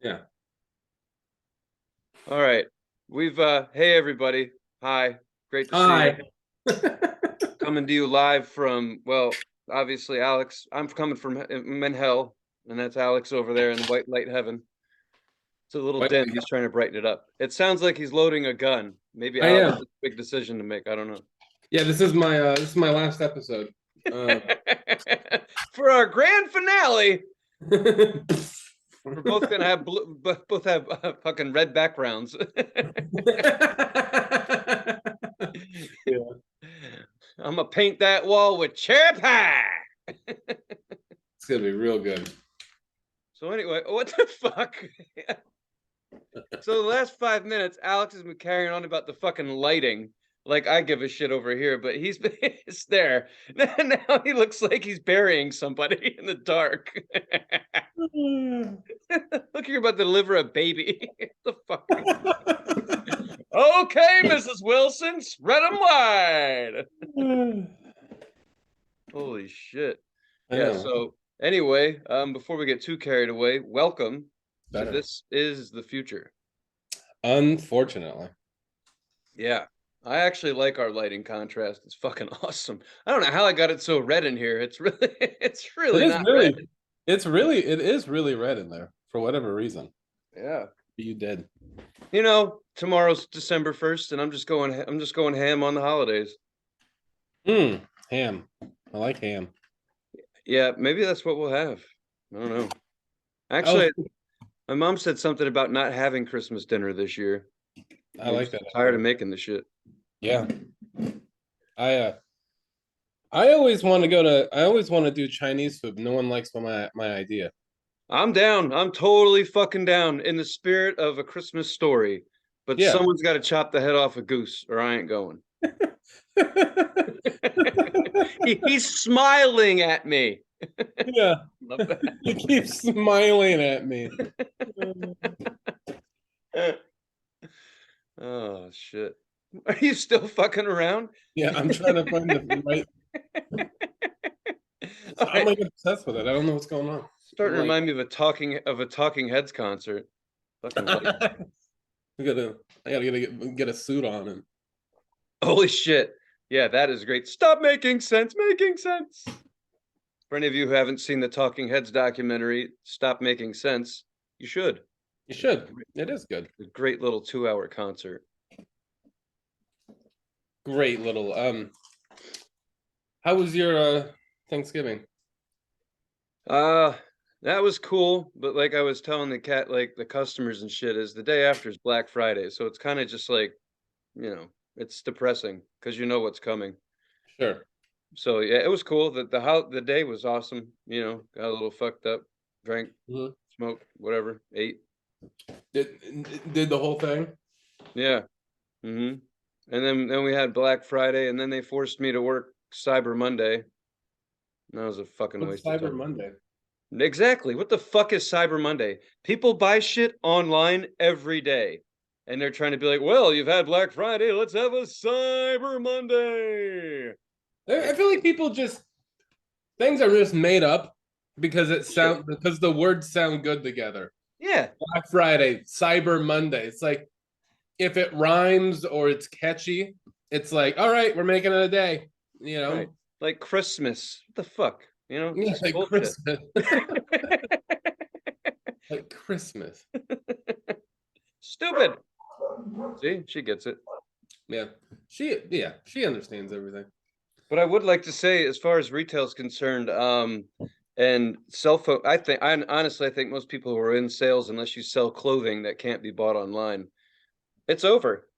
Yeah. All right. Hey everybody. Hi. Great to see you. Hi. Coming to you live from, well, obviously Alex. I'm coming from I'm in hell, and that's Alex over there in white light heaven. It's a little Wait, dim. He's trying to brighten it up. It sounds like he's loading a gun. Maybe I Alex am. has a big decision to make. I don't know. Yeah, this is my last episode. Uh, For our grand finale, we're both gonna have both have fucking red backgrounds. yeah. I'm gonna paint that wall with cherry pie. It's gonna be real good. So anyway, what the fuck? So the last 5 minutes, Alex has been carrying on about the fucking lighting. Like I give a shit over here, but it's there. Now he looks like he's burying somebody in the dark. Look, you're about to deliver a baby. The fuck? Okay, Mrs. Wilson, spread them wide. Holy shit. I Yeah, know. so anyway, before we get too carried away, welcome to Better. This Is the Future. Unfortunately. Yeah. I actually like our lighting contrast. It's fucking awesome. I don't know how I got it so red in here. It's really it's It really is not red. really it is really red in there for whatever reason. Yeah. You did. Tomorrow's December 1st and I'm just going ham on the holidays. Ham. I like ham. Yeah, maybe that's what we'll have. I don't know. Oh, Actually, my mom said something about not having Christmas dinner this year. I Maybe like she's that tired idea. of making the shit. Yeah. I always want to do Chinese food. No one likes my idea. I'm down. I'm totally fucking down in the spirit of A Christmas Story. But Yeah. someone's got to chop the head off a goose or I ain't going. He's smiling at me. Yeah. Love You keep smiling at me. that. Oh shit. Are you still fucking around? Yeah, I'm trying to find the right. All I'm right. like obsessed with it. I don't know what's going on. Starting I'm to like, remind me of a Talking Heads concert. Fucking light. I gotta get a suit on and Holy shit. Yeah, that is great. Stop making sense. Making sense. For any of you who haven't seen the Talking Heads documentary, Stop Making Sense, you should. you should. It is good. A great little 2 hour concert. Great little. How was your Thanksgiving? Uh, that was cool, but like I was telling the customers and shit, is the day after is Black Friday, so it's kind of just like, it's depressing because you know what's coming. Sure. So yeah, it was cool. The day was awesome. Got a little fucked up, drank, Mhm. smoked, whatever, ate. Did the whole thing? Yeah. And then we had Black Friday, and then they forced me to work Cyber Monday. That was a fucking What's waste of Cyber time. Monday? Exactly. What the fuck is Cyber Monday? People buy shit online every day. And they're trying to be like, well, you've had Black Friday, let's have a Cyber Monday. I feel like people just things are just made up Shit. because the words sound good together. Yeah. Black Friday, Cyber Monday. It's like if it rhymes or it's catchy, it's like, all right, we're making it a day. You Right. know, Like Christmas. What the fuck? It's yeah, just like bullshit. Christmas, like Christmas. Stupid. See, she gets it. She understands everything. But I would like to say, as far as retail is concerned, and cell phone, I think most people who are in sales, unless you sell clothing that can't be bought online, it's over.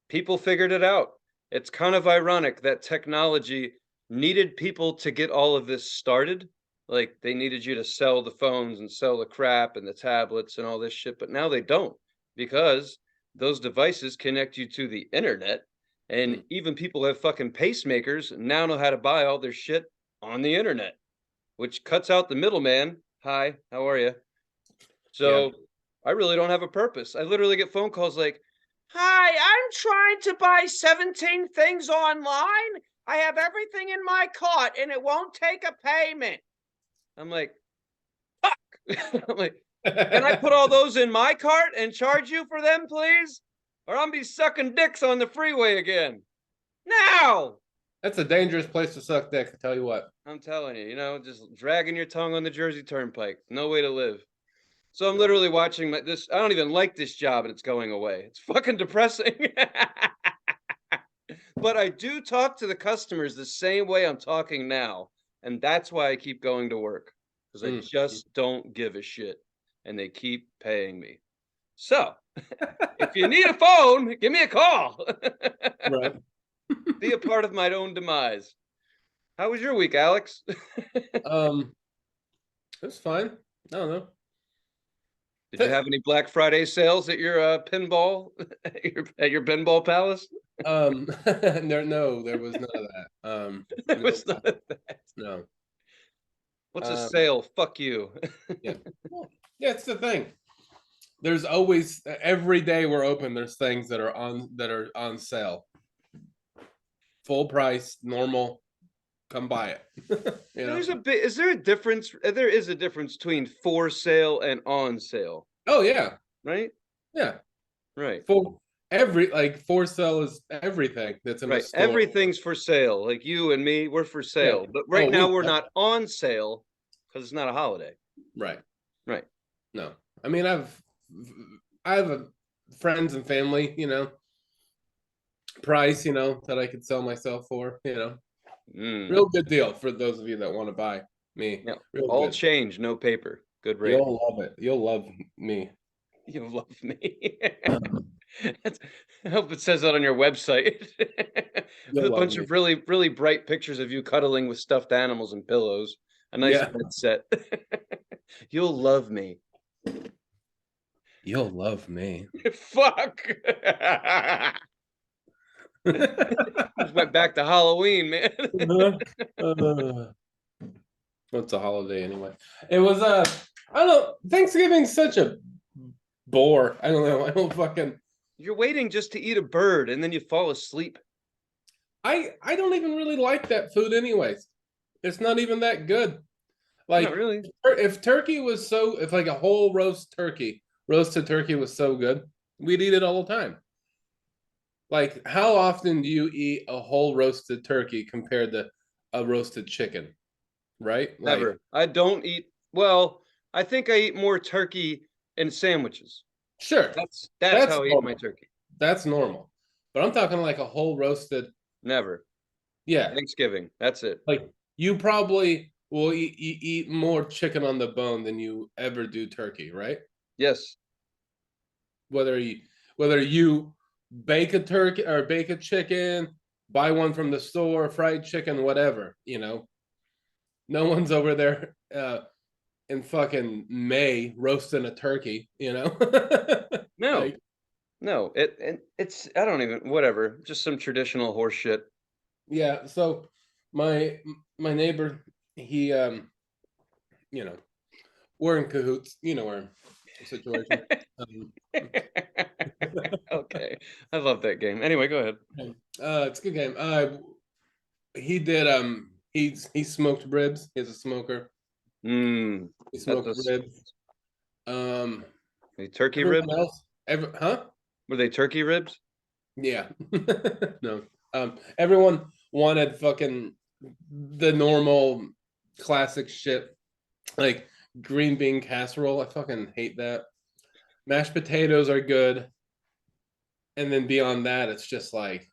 People figured it out. It's kind of ironic that technology needed people to get all of this started. Like they needed you to sell the phones and sell the crap and the tablets and all this shit, but now they don't because those devices connect you to the internet. And Mm. even people who have fucking pacemakers now know how to buy all their shit on the internet, which cuts out the middleman. Hi, how are you? Yeah. So I really don't have a purpose. I literally get phone calls like, hi, I'm trying to buy 17 things online. I have everything in my cart and it won't take a payment. I'm like, fuck. I'm like, Can I put all those in my cart and charge you for them, please? Or I'll be sucking dicks on the freeway again. Now! That's a dangerous place to suck dick, I tell you what. I'm telling you, just dragging your tongue on the Jersey Turnpike. No way to live. So I'm literally watching this. I don't even like this job and it's going away. It's fucking depressing. But I do talk to the customers the same way I'm talking now. And that's why I keep going to work. Because I just don't give a shit. And they keep paying me. So if you need a phone, give me a call. Right. Be a part of my own demise. How was your week, Alex? It's fine. I don't know. Did you have any Black Friday sales at your pinball at your pinball palace? No, there was none of that. There was none of that. No. What's a sale? Fuck you. Yeah. Yeah, it's the thing. There's always every day we're open, there's things that are on sale. Full price, normal. Come buy it. There's a bit. Is there a difference? There is a difference between for sale and on sale. Oh yeah. Right? Yeah. Right. For sale is everything that's in the store. Everything's for sale. Like you and me, we're for sale. Yeah. But right now we're not on sale because it's not a holiday. Right. Right. No. I mean, I have friends and family, price, that I could sell myself for, real good deal for those of you that want to buy me. Yeah. Real All good. Change, no paper. Good rate. You'll love it. You'll love me. You'll love me. I hope it says that on your website. With a bunch of really, really bright pictures of you cuddling with stuffed animals and pillows. A nice bed set. You'll love me. You'll love me. Fuck. Just went back to Halloween, man. What's a holiday anyway? It was I don't know. Thanksgiving's such a bore. I don't know. I don't fucking. You're waiting just to eat a bird and then you fall asleep. I don't even really like that food anyways. It's not even that good. Like, not really. If turkey was if like a whole roasted turkey was so good, we'd eat it all the time. Like, how often do you eat a whole roasted turkey compared to a roasted chicken? Right? Never. I don't eat. Well, I think I eat more turkey in sandwiches. Sure. That's how I eat my turkey. That's normal. But I'm talking like a whole roasted. Never. Yeah. Thanksgiving. That's it. Like, you probably will eat more chicken on the bone than you ever do turkey, right? Yes. Whether you bake a turkey or bake a chicken, buy one from the store, fried chicken, whatever, no one's over there in fucking May roasting a turkey, No. Like, no, it's I don't even whatever, just some traditional horse shit. Yeah, so my neighbor, he we're in cahoots, our situation. Okay. I love that game. Anyway, go ahead. It's a good game. He did he smoked ribs. He's a smoker. He smoked ribs. Turkey ribs? Huh? Were they turkey ribs? Yeah. No. Everyone wanted fucking the normal classic shit, like green bean casserole. I fucking hate that. Mashed potatoes are good. And then beyond that, it's just like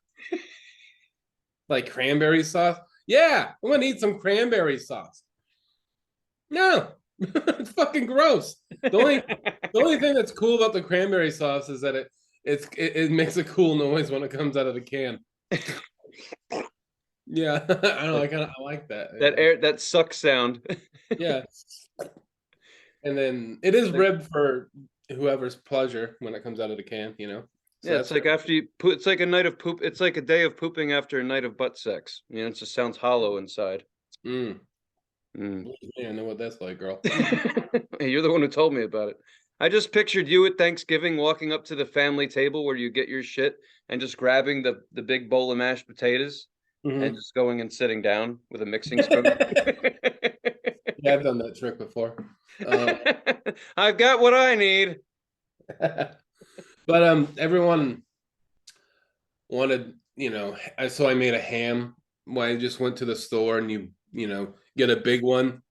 cranberry sauce. Yeah, I'm gonna eat some cranberry sauce. No, it's fucking gross. The only thing that's cool about the cranberry sauce is that it makes a cool noise when it comes out of the can. Yeah, I don't know. I like that. That suck sound. Yeah, and then it is ribbed for whoever's pleasure when it comes out of the can. So yeah, it's like after you poop. It's like a night of poop. It's like a day of pooping after a night of butt sex. It just sounds hollow inside. Yeah, I know what that's like, girl. Hey, you're the one who told me about it. I just pictured you at Thanksgiving walking up to the family table where you get your shit and just grabbing the big bowl of mashed potatoes and just going and sitting down with a mixing spoon. I've done that trick before. I've got what I need. But everyone wanted, so I made a ham. Well, I just went to the store and get a big one,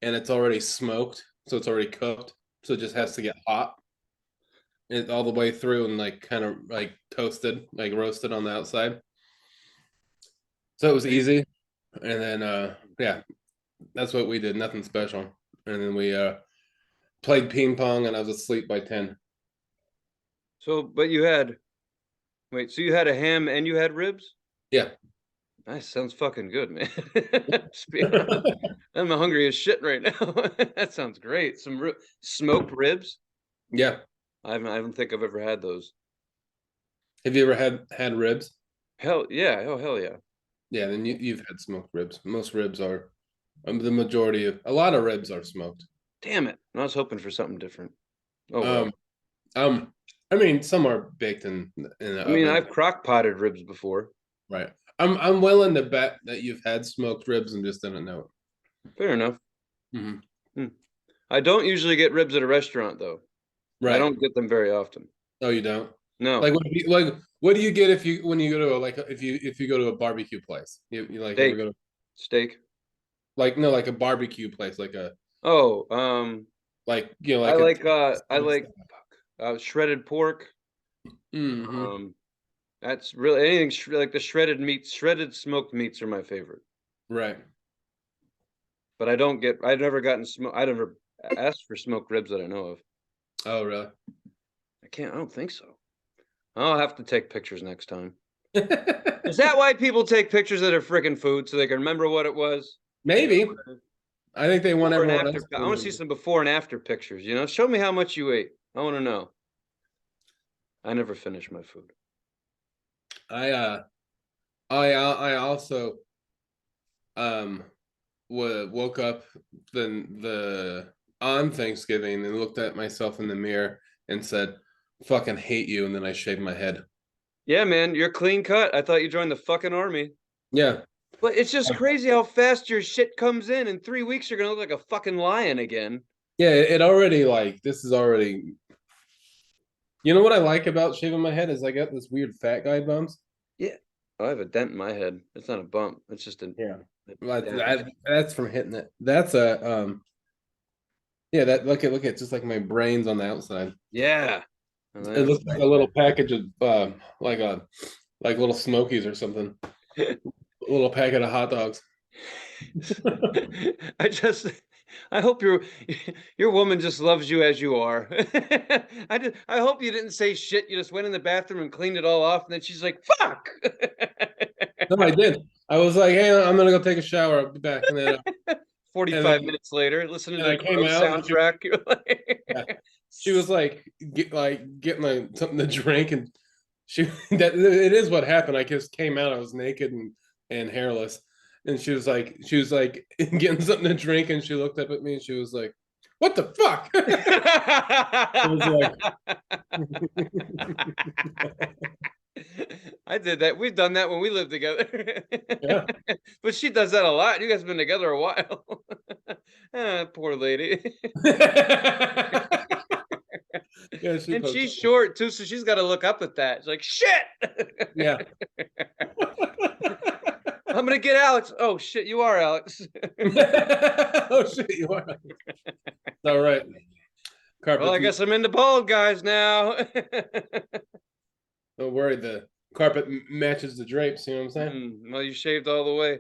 and it's already smoked, so it's already cooked, so it just has to get hot all the way through and like kind of like toasted, like roasted on the outside. So it was easy. And then yeah, that's what we did. Nothing special. And then we played ping pong, and I was asleep by 10. So, but you had, wait, so you had a ham and you had ribs? Yeah. Nice, sounds fucking good, man. Just be honest. I'm hungry as shit right now. That sounds great. Some smoked ribs. Yeah. I don't think I've ever had those. Have you ever had ribs? Hell yeah! Oh hell yeah! Yeah, then you've had smoked ribs. Most ribs are, the majority of a lot of ribs are smoked. Damn it! I was hoping for something different. Oh well. Um, I mean, some are baked in the I mean, oven, I've crock potted ribs before. right? I'm willing to bet that you've had smoked ribs and just didn't know Fair enough. it. I don't usually get ribs at a restaurant though. I Right? don't get them very often. Oh, you don't? No. What do you get if you go to if you go to a barbecue place? You like ever Steak. go to Steak. like no like a barbecue place like a Oh, like I like a like shredded pork. hmm That's really anything like the shredded meats, shredded smoked meats are my favorite. right. But I've never gotten I never asked for smoked ribs that I know of. Oh, really? I don't think so. I'll have to take pictures next time. Is that why people take pictures of their freaking food so they can remember what it was? Maybe. I think they want Before and everyone after. else I to want to see remember. some before and after pictures. Show me how much you ate. I want to know. I never finish my food. I I also um woke up the on Thanksgiving and looked at myself in the mirror and said, "Fucking hate you," and then I shaved my head. Yeah, man, you're clean cut. I thought you joined the fucking army. Yeah. But it's just crazy how fast your shit comes in. In 3 weeks, you're gonna look like a fucking lion again. Yeah, it already like this is already. You know what I like about shaving my head is I got this weird fat guy bumps. Yeah. Oh, I have a dent in my head. It's not a bump. It's just Yeah, a but damage. that's from hitting it. That's a yeah. That look at just like my brains on the outside. Yeah. Oh, It that's looks like a little package of like little Smokies or something. nice. A little packet of hot dogs. I just I hope your woman just loves you as you are. I hope you didn't say shit. You just went in the bathroom and cleaned it all off, and then she's like, "Fuck." No, I did. I was like, hey, I'm gonna go take a shower. I'll be back. And then 45 minutes later, listening to I the came Crow out. soundtrack. You're Yeah, like, she was like getting something to drink, and that it is what happened. I just came out. I was naked and hairless, and she was like getting something to drink, and she looked up at me and she was like, "What the fuck?" It was like, I did that. We've done that when we lived together. yeah. But she does that a lot. You guys have been together a while. Poor lady. Yeah, she And posted. she's short too, so she's got to look up at that. It's like, shit. Yeah. I'm gonna get Alex. Oh shit, you are Alex. Oh shit, you are. All right. Well, I Carpet. guess I'm into bald guys now. Don't worry, the carpet matches the drapes. You know what I'm saying? Well, you shaved all the way.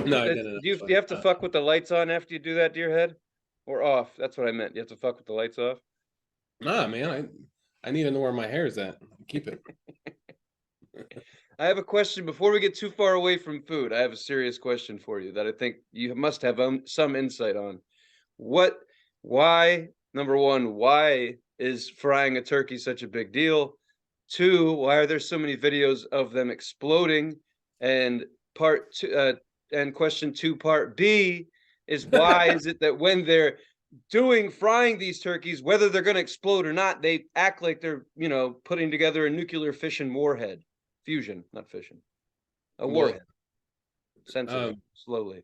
No, I didn't Do actually. you have to fuck with the lights on after you do that to your head? Or off? That's what I meant. You have to fuck with the lights off? Nah, man, I need to know where my hair is at. Keep it. I have a question before we get too far away from food. I have a serious question for you that I think you must have some insight on. What, why, number one, why is frying a turkey such a big deal? Two, why are there so many videos of them exploding? And part two, and question two, part B is why is it that when they're frying these turkeys, whether they're going to explode or not, they act like they're, putting together a nuclear fission warhead. Fusion, not fission. A Well, warhead. Sensitive, slowly.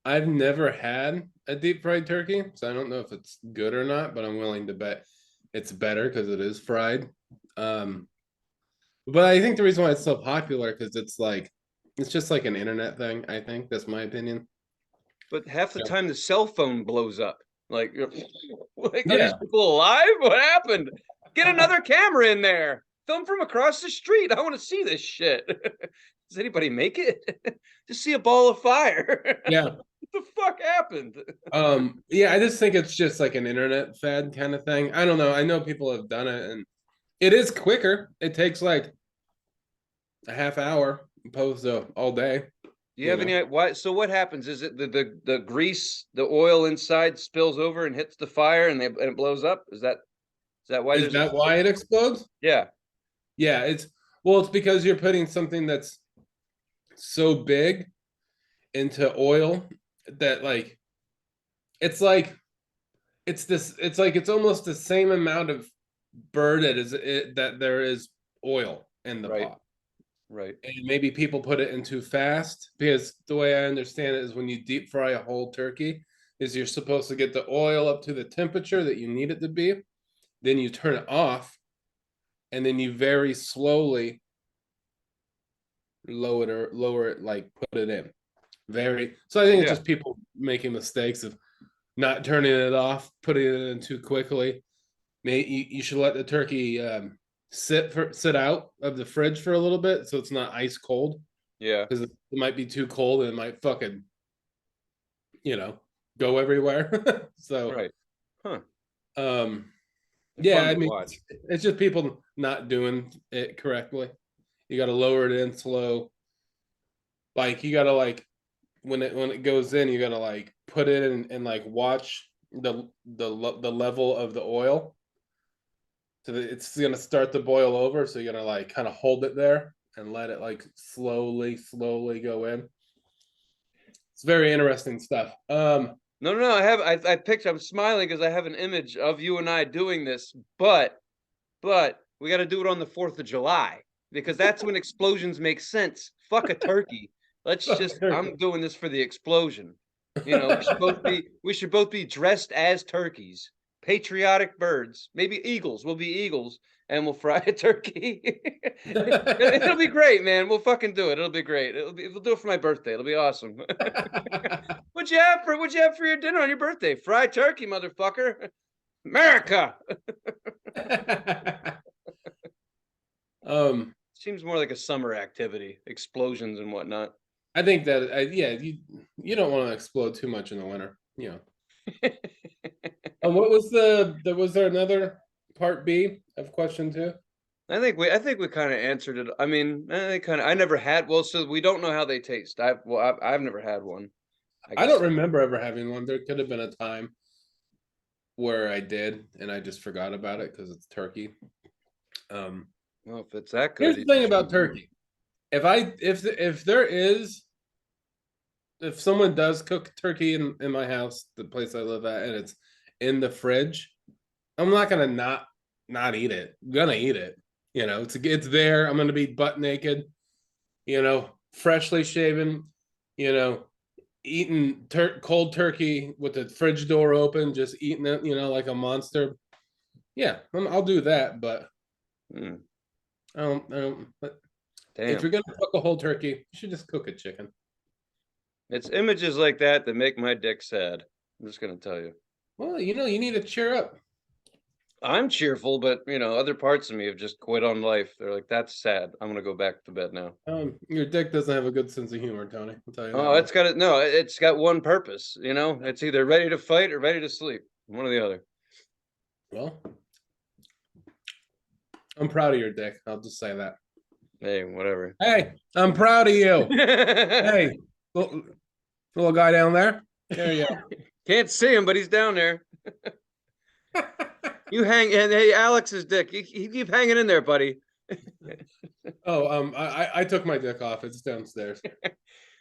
I've never had a deep fried turkey, so I don't know if it's good or not, but I'm willing to bet it's better because it is fried. Um, but I think the reason why it's so popular because it's just like an internet thing. I think that's my opinion. But half the Yeah. time the cell phone blows up. Like, like, are these Yeah. people alive? What happened? Get another camera in there. Film from across the street. I want to see this shit. Does anybody make it? Just see a ball of fire. Yeah. What the fuck happened? Yeah, I just think it's just like an internet fad kind of thing. I don't know. I know people have done it and it is quicker. It takes like a half hour opposed to all day, Do you you have know. any why? So what happens? Is it the grease, the oil inside spills over and hits the fire and it blows up? Is that why Is there's that why it explodes? yeah, Yeah, it's because you're putting something that's so big into oil that like it's almost the same amount of burden as it that there is oil in the right, pot. right. And maybe people put it in too fast because the way I understand it is when you deep fry a whole turkey, is you're supposed to get the oil up to the temperature that you need it to be. Then you turn it off, and then you very slowly lower it, like put it in. Very so I think it's Yeah, just people making mistakes of not turning it off, putting it in too quickly. You should let the turkey sit out of the fridge for a little bit so it's not ice cold yeah, because it might be too cold and it might fucking you know go everywhere. So right. Huh. um They're yeah, fun I to mean watch. it's just people not doing it correctly. You got to lower it in slow. Like you got to like when it goes in, you got to like put it in and like watch the level of the oil. So that it's gonna start to boil over. So you're gonna like kind of hold it there and let it like slowly go in. It's very interesting stuff. No, no, no. I picture. I'm smiling because I have an image of you and I doing this, but we got to do it on the 4th of July because that's when explosions make sense. Fuck a turkey. Let's just. I'm doing this for the explosion. You know, we should both be dressed as turkeys, patriotic birds, maybe eagles. We'll be eagles, and we'll fry a turkey. It'll be great, man. We'll fucking do it. It'll be great. We'll do it for my birthday. It'll be awesome. What'd you have for your dinner on your birthday? Fried turkey, motherfucker. America. um, Seems more like a summer activity, explosions and whatnot. I think that yeah, you don't want to explode too much in the winter. You know. What was was there another part B of question two? I think we kind of answered it. I mean, I never had. Well, so we don't know how they taste. I've never had one. I I don't guess. remember ever having one. There could have been a time where I did and I just forgot about it because it's turkey. Um, Well, if it's that Here's good, the you thing should about do turkey. If there is if someone does cook turkey in my house, the place I live at, and it's in the fridge, I'm not gonna not eat it. I'm gonna eat it. You know, it's there. I'm gonna be butt naked, freshly shaven, you know, eating cold turkey with the fridge door open, just eating it, like a monster. Yeah, I'll do that, but it. but if Damn. you're gonna cook a whole turkey, you should just cook a chicken. It's images like that that make my dick sad. I'm just gonna tell you. Well, you need to cheer up. I'm cheerful, but other parts of me have just quit on life. They're like, "That's sad. I'm gonna go back to bed now." Your dick doesn't have a good sense of humor, Tony. I'll tell you that Oh, much. it's got one purpose. It's either ready to fight or ready to sleep. One or the other. Well, I'm proud of your dick. I'll just say that. Hey, whatever. Hey, I'm proud of you. Hey, little guy down there. There you Can't see him, but he's down there. go. You hang and hey, Alex's dick. You keep hanging in there, buddy. Oh, I took my dick off. It's downstairs.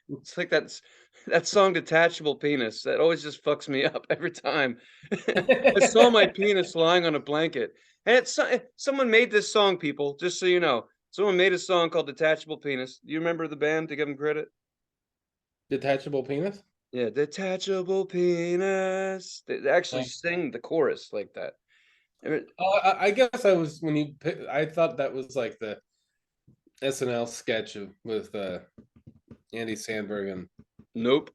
It's like that song "Detachable Penis." That always just fucks me up every time. I saw my penis lying on a blanket, and someone made this song. People, just so you know, someone made a song called "Detachable Penis." Do you remember the band? To give them credit, Detachable penis. Yeah, detachable penis. They actually sing the chorus like that. I mean, I guess I was when I thought that was like the SNL sketch with Andy Samberg and nope.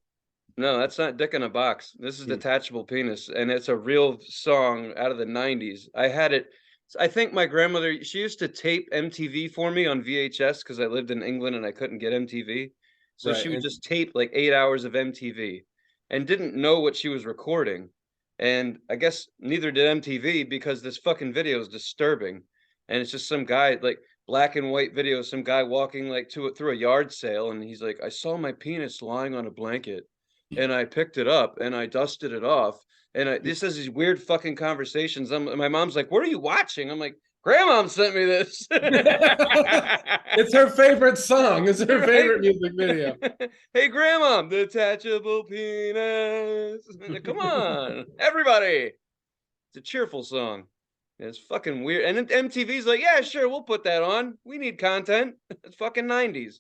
No, that's not Dick in a Box. This is hmm, Detachable Penis, and it's a real song out of the 90s. I had it. I think my grandmother, she used to tape MTV for me on VHS because I lived in England and I couldn't get MTV. So right. she would And just tape like 8 hours of MTV and didn't know what she was recording. And I guess neither did MTV because this fucking video is disturbing. And it's just some guy, like black and white video, some guy walking like through a yard sale, and he's like, I saw my penis lying on a blanket and I picked it up and I dusted it off. And this is these weird fucking conversations. My mom's like, "What are you watching?" I'm like, "Grandma sent me this." it's her favorite song. It's her Right? favorite music video. Hey, Grandma, detachable penis. Come on, everybody. It's a cheerful song. It's fucking weird. And MTV's like, yeah, sure, we'll put that on. We need content. It's fucking 90s.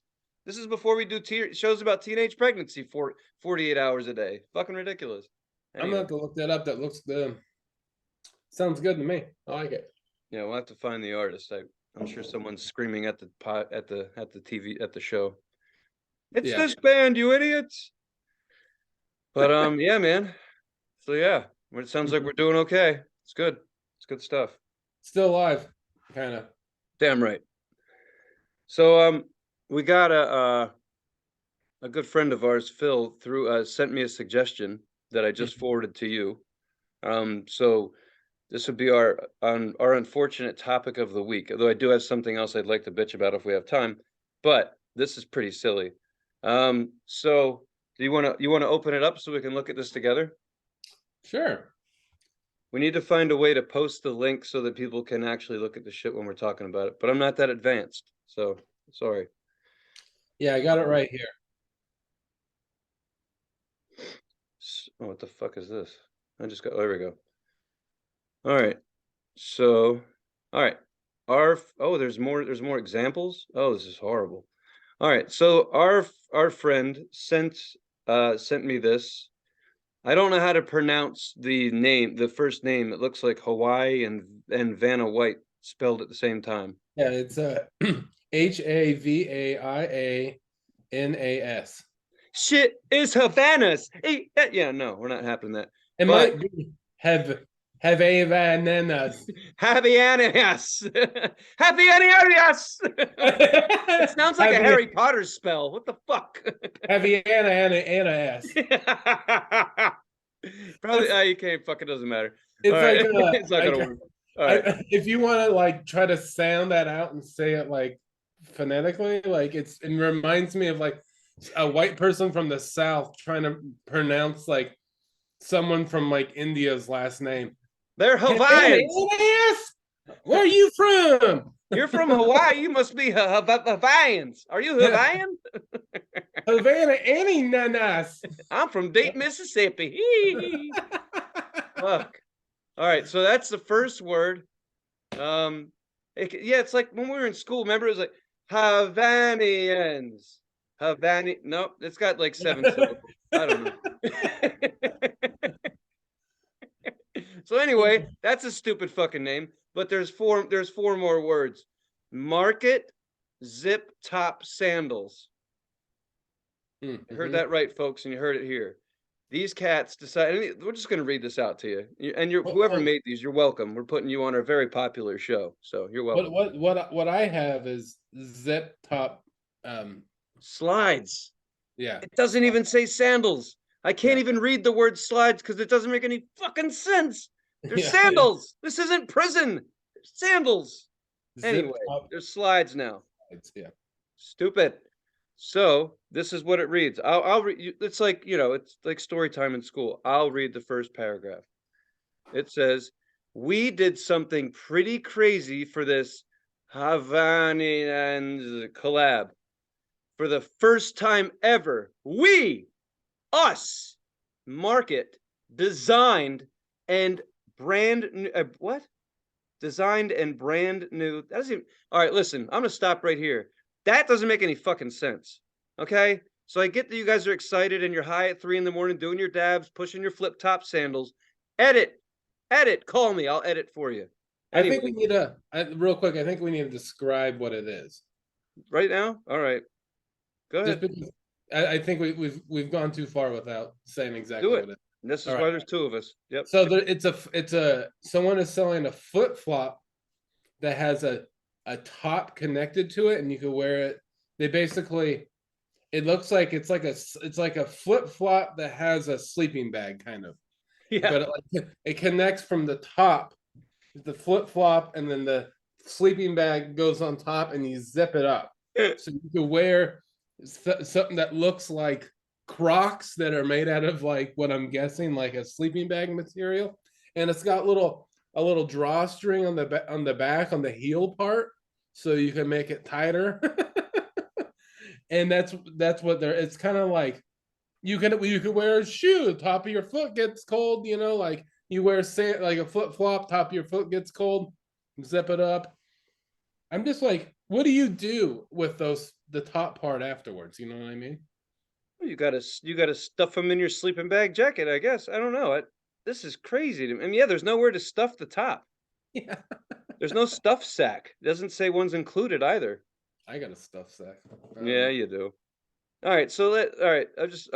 This is before we do shows about teenage pregnancy for 48 hours a day. Fucking ridiculous. I'm gonna Anyway, have to look that up. That looks sounds good to me. I like it. yeah, we'll have to find the artist. I'm sure someone's screaming at the pot at the TV at the show. It's Yeah. this band, you idiots. But yeah, man. So yeah, it sounds like we're doing okay. It's good. It's good stuff. Still alive, kind of. Damn right. So we got a good friend of ours, Phil, through sent me a suggestion that I just forwarded to you. So this would be our unfortunate topic of the week. Although I do have something else I'd like to bitch about if we have time, but this is pretty silly. So do you want to open it up so we can look at this together? Sure. We need to find a way to post the link so that people can actually look at the shit when we're talking about it. But I'm not that advanced, so sorry. Yeah, I got it right here. Oh, what the fuck is this? I just got. Oh, there we go. All right. So, all right. Oh, there's more examples. Oh, this is horrible. All right. So our friend sent me this. I don't know how to pronounce the first name. It looks like Hawaii and Vanna White spelled at the same time. Yeah, it's HAVAIANAS. Shit is Havana's. Hey, yeah, no, we're not happening that. It But might be have a bananas. Happy Ananas. Happy Ananas. It sounds like a Heavy Harry Potter spell. What the fuck? heavy Anna ass. Probably you can't fucking doesn't matter. All It's like right. It's not gonna work. All right. if you want to like try to sound that out and say it like phonetically, like it reminds me of like a white person from the South trying to pronounce like someone from like India's last name. They're Hawaiians. Yes. Where are you from? You're from Hawaii. You must be Hawaiians. Are you Hawaiian? Havana Ananas. I'm from Dayton, Mississippi. Fuck. All right, so that's the first word. Yeah, it's like when we were in school. Remember, it was like Havanians. Havani. Nope, it's got like 7 syllables. I don't know. So anyway, that's a stupid fucking name. But there's four more words. Market zip top sandals. You heard that right, folks, and you heard it here. These cats decided. We're just going to read this out to you, and whoever made these, you're welcome. We're putting you on a very popular show, so you're welcome. What I have is zip top. Slides. Yeah, it doesn't even say sandals. I can't even read the word slides because it doesn't make any fucking sense. They're sandals. This isn't prison. They're sandals. Anyway, there's slides now. Yeah. Stupid. So this is what it reads. I'll read. It's like it's like story time in school. I'll read the first paragraph. It says, "We did something pretty crazy for this Havanian collab. For the first time ever, us, market, designed and brand new. What? Designed and brand new. That doesn't even. All right, listen. I'm gonna stop right here. That doesn't make any fucking sense. Okay? So I get that you guys are excited and you're high at 3 in the morning doing your dabs, pushing your flip top sandals. Edit, call me. I'll edit for you. I think we Anyway, need real quick. I think we need to describe what it is. right now? All right. Go Just ahead. because I think we've gone too far without saying exactly Do it. what it is. And this All is right. why there's two of us. Yep. So there, it's a someone is selling a flip flop that has a top connected to it, and you can wear it. They basically it looks like it's like a flip flop that has a sleeping bag kind of, Yeah. but it connects from the top, the flip flop, and then the sleeping bag goes on top, and you zip it up. So you can wear something that looks like Crocs that are made out of like what I'm guessing like a sleeping bag material, and it's got a little drawstring on the back on the heel part, so you can make it tighter. And that's what they're. It's kind of like you can wear a shoe, top of your foot gets cold. You know, like you wear sand like a flip flop, top of your foot gets cold, zip it up. I'm just like, what do you do with the top part afterwards? You know what I mean? You gotta stuff them in your sleeping bag jacket, I guess. I don't know. This is crazy to me. I mean, yeah, there's nowhere to stuff the top. Yeah, There's no stuff sack. It doesn't say one's included either. I got a stuff sack. Yeah, you do. All right, so all right.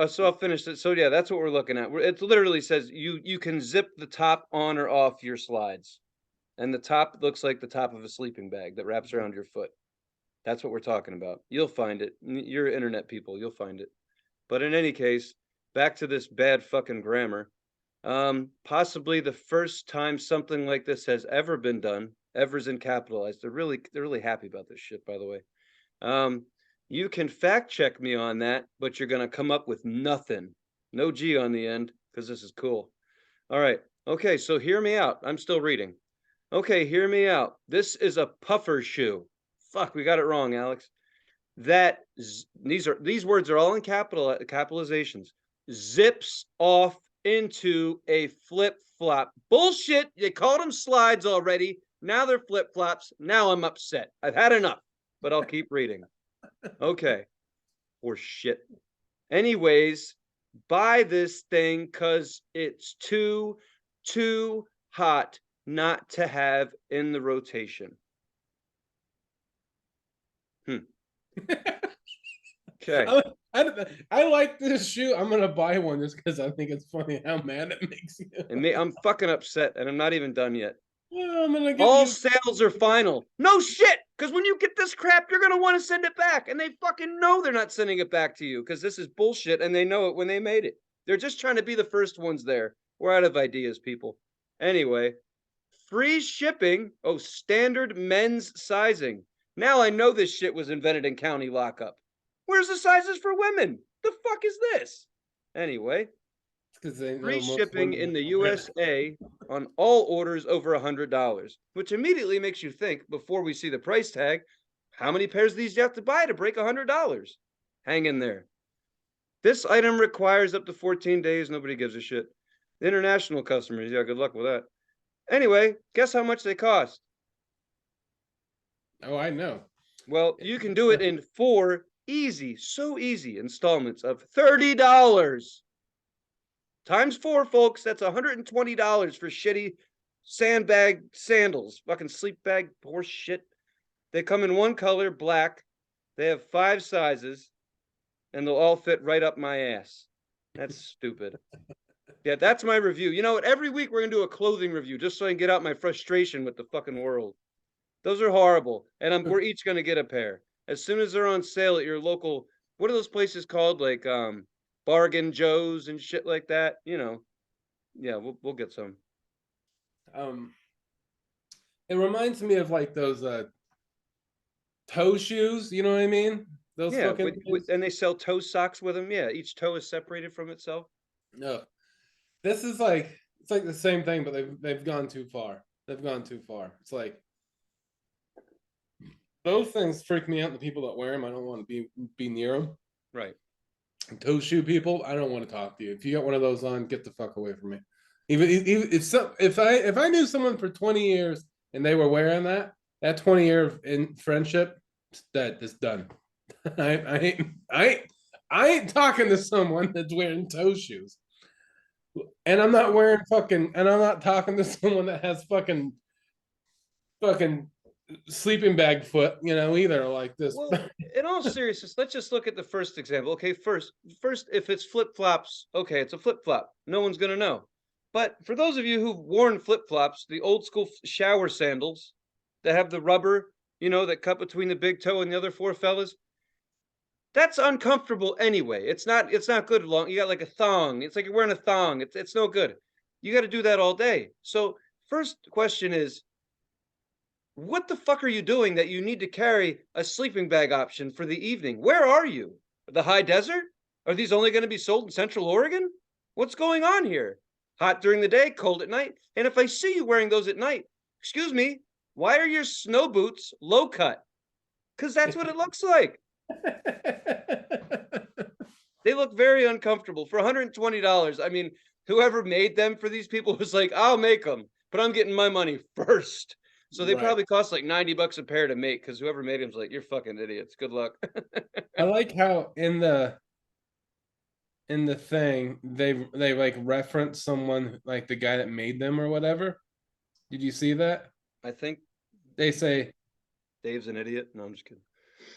So I'll finish it. So yeah, that's what we're looking at. It literally says you can zip the top on or off your slides, and the top looks like the top of a sleeping bag that wraps around your foot. That's what we're talking about. You'll find it. You're internet people. You'll find it. But in any case, back to this bad fucking grammar. Possibly the first time something like this has ever been done. Ever's in capitalized. They're really happy about this shit, by the way. You can fact check me on that, but you're gonna come up with nothing. No G on the end, because this is cool. All right. Okay, so hear me out. I'm still reading. Okay, hear me out. This is a puffer shoe. Fuck, we got it wrong, Alex. These words are all in capitalizations. Zips off into a flip flop. Bullshit. They called them slides already. Now they're flip flops. Now I'm upset. I've had enough, but I'll keep reading. Okay. Or shit. Anyways, buy this thing because it's too hot not to have in the rotation. Okay. I like this shoe. I'm gonna buy one just because I think it's funny how mad it makes you. And I'm fucking upset, and I'm not even done yet. Well, I'm gonna get All you. sales are final. No shit, because when you get this crap, you're gonna want to send it back, and they fucking know they're not sending it back to you because this is bullshit, and they know it when they made it. They're just trying to be the first ones there. We're out of ideas, people. Anyway, free shipping. Oh, standard men's sizing. Now I know this shit was invented in county lockup. Where's the sizes for women? The fuck is this? Anyway, free shipping in the USA on all orders over $100, which immediately makes you think, before we see the price tag, how many pairs of these you have to buy to break $100? Hang in there. This item requires up to 14 days. Nobody gives a shit. The international customers, yeah, good luck with that. Anyway, guess how much they cost? Oh, I know. Well, you can do it in 4 so easy installments of $30. Times 4, folks. That's $120 for shitty sandbag sandals. Fucking sleep bag horse shit. They come in one color, black. They have 5 sizes, and they'll all fit right up my ass. That's stupid. Yeah, that's my review. You know what? Every week we're gonna do a clothing review just so I can get out my frustration with the fucking world. Those are horrible, and we're each gonna get a pair as soon as they're on sale at your local. What are those places called? Like Bargain Joe's and shit like that. You know, yeah, we'll get some. It reminds me of like those toe shoes. You know what I mean? Those Yeah, fucking and they sell toe socks with them. Yeah, each toe is separated from itself. no. This is like it's like the same thing, but they've gone too far. They've gone too far. It's like those things freak me out. The people that wear them, I don't want to be near them. Right. Toe shoe people, I don't want to talk to you. If you got one of those on, get the fuck away from me. Even if I knew someone for 20 years and they were wearing that 20-year in friendship, that is done. I I ain't talking to someone that's wearing toe shoes. And I'm not wearing fucking, and I'm not talking to someone that has fucking sleeping bag foot, either like this. Well, in all seriousness, let's just look at the first example. Okay, first, if it's flip flops, okay, it's a flip flop. No one's gonna know. But for those of you who've worn flip flops, the old school shower sandals that have the rubber, that cut between the big toe and the other four fellas, that's uncomfortable anyway. It's not good long. You got like a thong. It's like you're wearing a thong. It's no good. You got to do that all day. So first question is, what the fuck are you doing that you need to carry a sleeping bag option for the evening? Where are you? The high desert? Are these only going to be sold in Central Oregon? What's going on here? Hot during the day, cold at night. And if I see you wearing those at night, excuse me, why are your snow boots low cut? Because that's what it looks like. They look very uncomfortable for $120. I mean, whoever made them for these people was like, I'll make them, but I'm getting my money first. So they probably cost like $90 a pair to make, because whoever made them's like, you're fucking idiots. Good luck. I like how in the thing they like reference someone like the guy that made them or whatever. Did you see that? I think They say Dave's an idiot. No, I'm just kidding.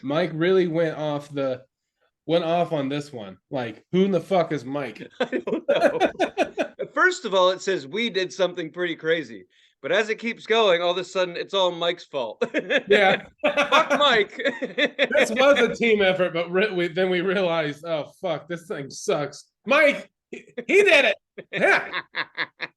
Mike really went off on this one. Like, who in the fuck is Mike? I don't know. First of all, it says we did something pretty crazy. But as it keeps going, all of a sudden, it's all Mike's fault. Yeah. Fuck Mike. This was a team effort, but then we realized, oh, fuck, this thing sucks. Mike, he did it. Yeah.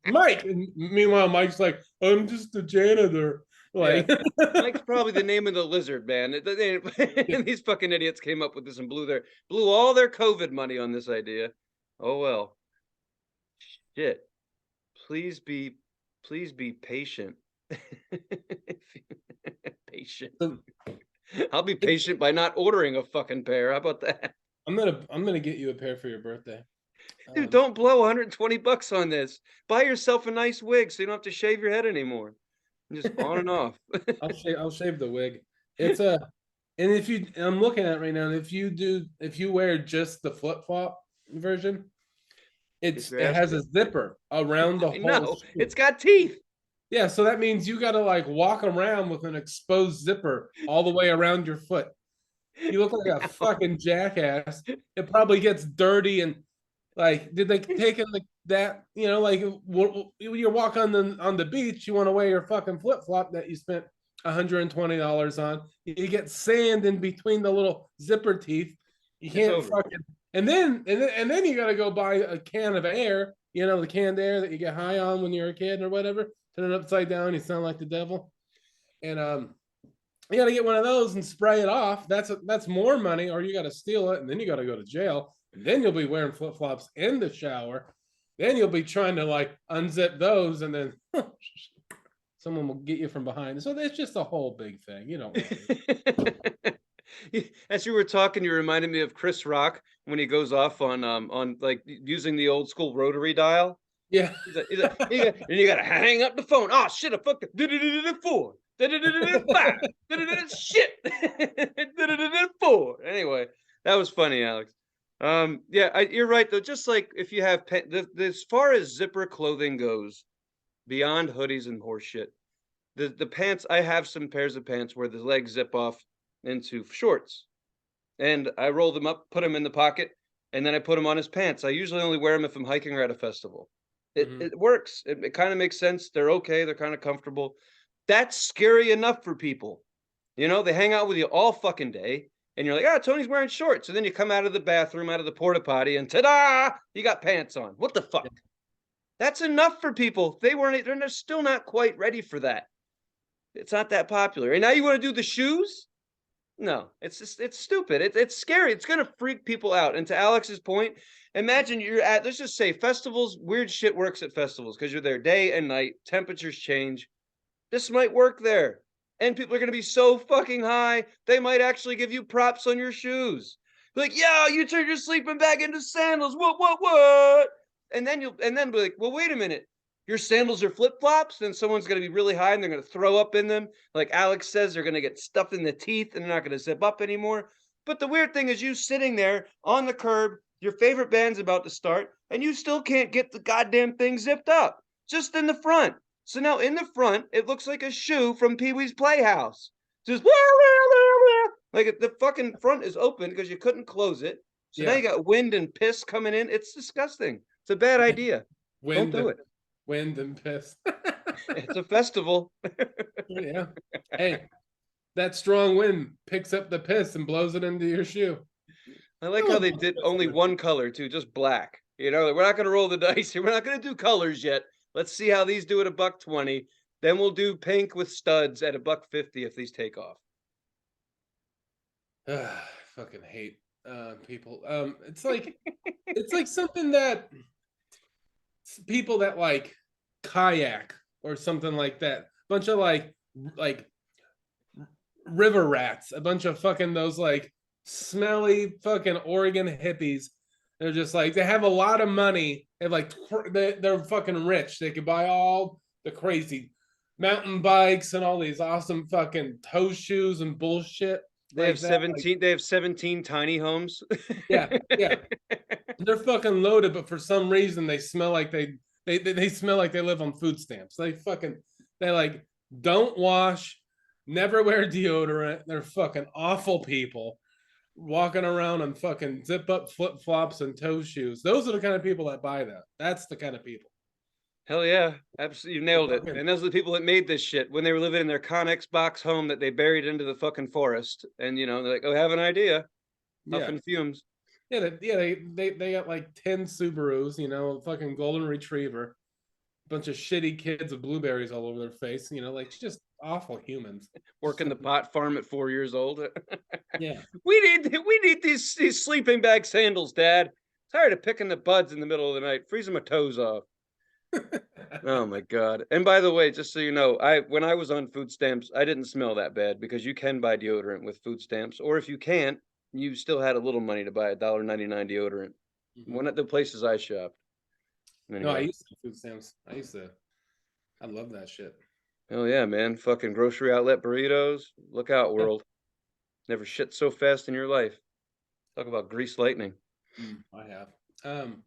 Mike. And meanwhile, Mike's like, I'm just a janitor. Like, yeah. Mike's probably the name of the lizard, man. And these fucking idiots came up with this and blew all their COVID money on this idea. Oh, well. Shit. Please be patient. Patient. I'll be patient by not ordering a fucking pair. How about that? I'm gonna get you a pair for your birthday. Dude, don't blow $120 on this. Buy yourself a nice wig so you don't have to shave your head anymore. Just on and off. I'll shave the wig. It's and I'm looking at it right now, and if you wear just the flip flop version, it has a zipper around the whole. No, it's got teeth. Yeah, so that means you got to like walk around with an exposed zipper all the way around your foot. You look like a fucking jackass. It probably gets dirty and like, did they take it like that? Like you walk on the beach, you want to wear your fucking flip flop that you spent $120 on. You get sand in between the little zipper teeth. You can't fucking. And then you got to go buy a can of air. The canned air that you get high on when you're a kid or whatever. Turn it upside down, you sound like the devil. And you got to get one of those and spray it off. That's more money, or you got to steal it, and then you got to go to jail. And then you'll be wearing flip flops in the shower. Then you'll be trying to like unzip those, and then someone will get you from behind. So it's just a whole big thing. You don't. As you were talking, you reminded me of Chris Rock when he goes off on like using the old school rotary dial. Yeah. He's like, and you gotta hang up the phone. Oh shit! I fucked it. 4. 5. Shit. 4. Anyway, that was funny, Alex. Yeah, you're right though. Just like if you have as far as zipper clothing goes, beyond hoodies and horse shit, the pants. I have some pairs of pants where the legs zip off into shorts, and I roll them up, put them in the pocket, and then I put them on as pants. I usually only wear them if I'm hiking or at a festival. It works. It kind of makes sense. They're okay. They're kind of comfortable. That's scary enough for people. They hang out with you all fucking day, and you're like, Tony's wearing shorts. And then you come out of the bathroom, out of the porta potty, and ta-da, you got pants on. What the fuck? That's enough for people. They're still not quite ready for that. It's not that popular. And now you want to do the shoes? No, it's stupid. It's scary. It's going to freak people out. And to Alex's point, imagine you're at, let's just say festivals, weird shit works at festivals because you're there day and night, temperatures change. This might work there. And people are going to be so fucking high, they might actually give you props on your shoes. Like, yeah, you turned your sleeping bag into sandals. What? And then be like, well, wait a minute. Your sandals are flip-flops, then someone's going to be really high and they're going to throw up in them. Like Alex says, they're going to get stuffed in the teeth and they're not going to zip up anymore. But the weird thing is you sitting there on the curb, your favorite band's about to start, and you still can't get the goddamn thing zipped up, just in the front. So now in the front, it looks like a shoe from Pee-wee's Playhouse. Just like the fucking front is open because you couldn't close it. So now Yeah. you got wind and piss coming in. It's disgusting. It's a bad idea. Don't Wind do and it. wind and piss. It's a festival. Yeah. Hey, that strong wind picks up the piss and blows it into your shoe. I like I how love they those did only festivals. one color too, just black. You know, we're not going to roll the dice here. We're not going to do colors yet. Let's see how these do at $1.20. Then we'll do pink with studs at $1.50 if these take off. Fucking hate people. It's like something that people that like kayak or something like that. Bunch of like river rats, a bunch of fucking those like smelly fucking Oregon hippies. They're just like they have a lot of money. They're fucking rich. They could buy all the crazy mountain bikes and all these awesome fucking toe shoes and bullshit They have like that. Like, 17 they have 17 tiny homes. yeah, yeah. They're fucking loaded, but for some reason they smell like they smell like they live on food stamps. They like don't wash, never wear deodorant. They're fucking awful people walking around on fucking zip up flip flops and toe shoes. Those are the kind of people that buy that. That's the kind of people. Hell yeah, absolutely, you nailed it. And those are the people that made this shit when they were living in their Connex box home that they buried into the fucking forest. And you know, they're like, "Oh, I have an idea." Yeah, Huffing fumes. yeah, they got like 10 Subarus, fucking golden retriever, bunch of shitty kids with blueberries all over their face, like just awful humans. Working the pot farm at 4 years old. Yeah. we need these sleeping bag sandals, Dad. Tired of picking the buds in the middle of the night, freezing my toes off. Oh my god. And by the way, just so you know, when I was on food stamps, I didn't smell that bad because you can buy deodorant with food stamps, or if you can't, you still had a little money to buy $1.99 deodorant. One of the places I shopped. No, I Anyway. used to food stamps. I love that shit. Oh yeah, man. Fucking grocery outlet burritos. Look out, Yeah. world. Never shit so fast in your life. Talk about grease lightning. I have. Um,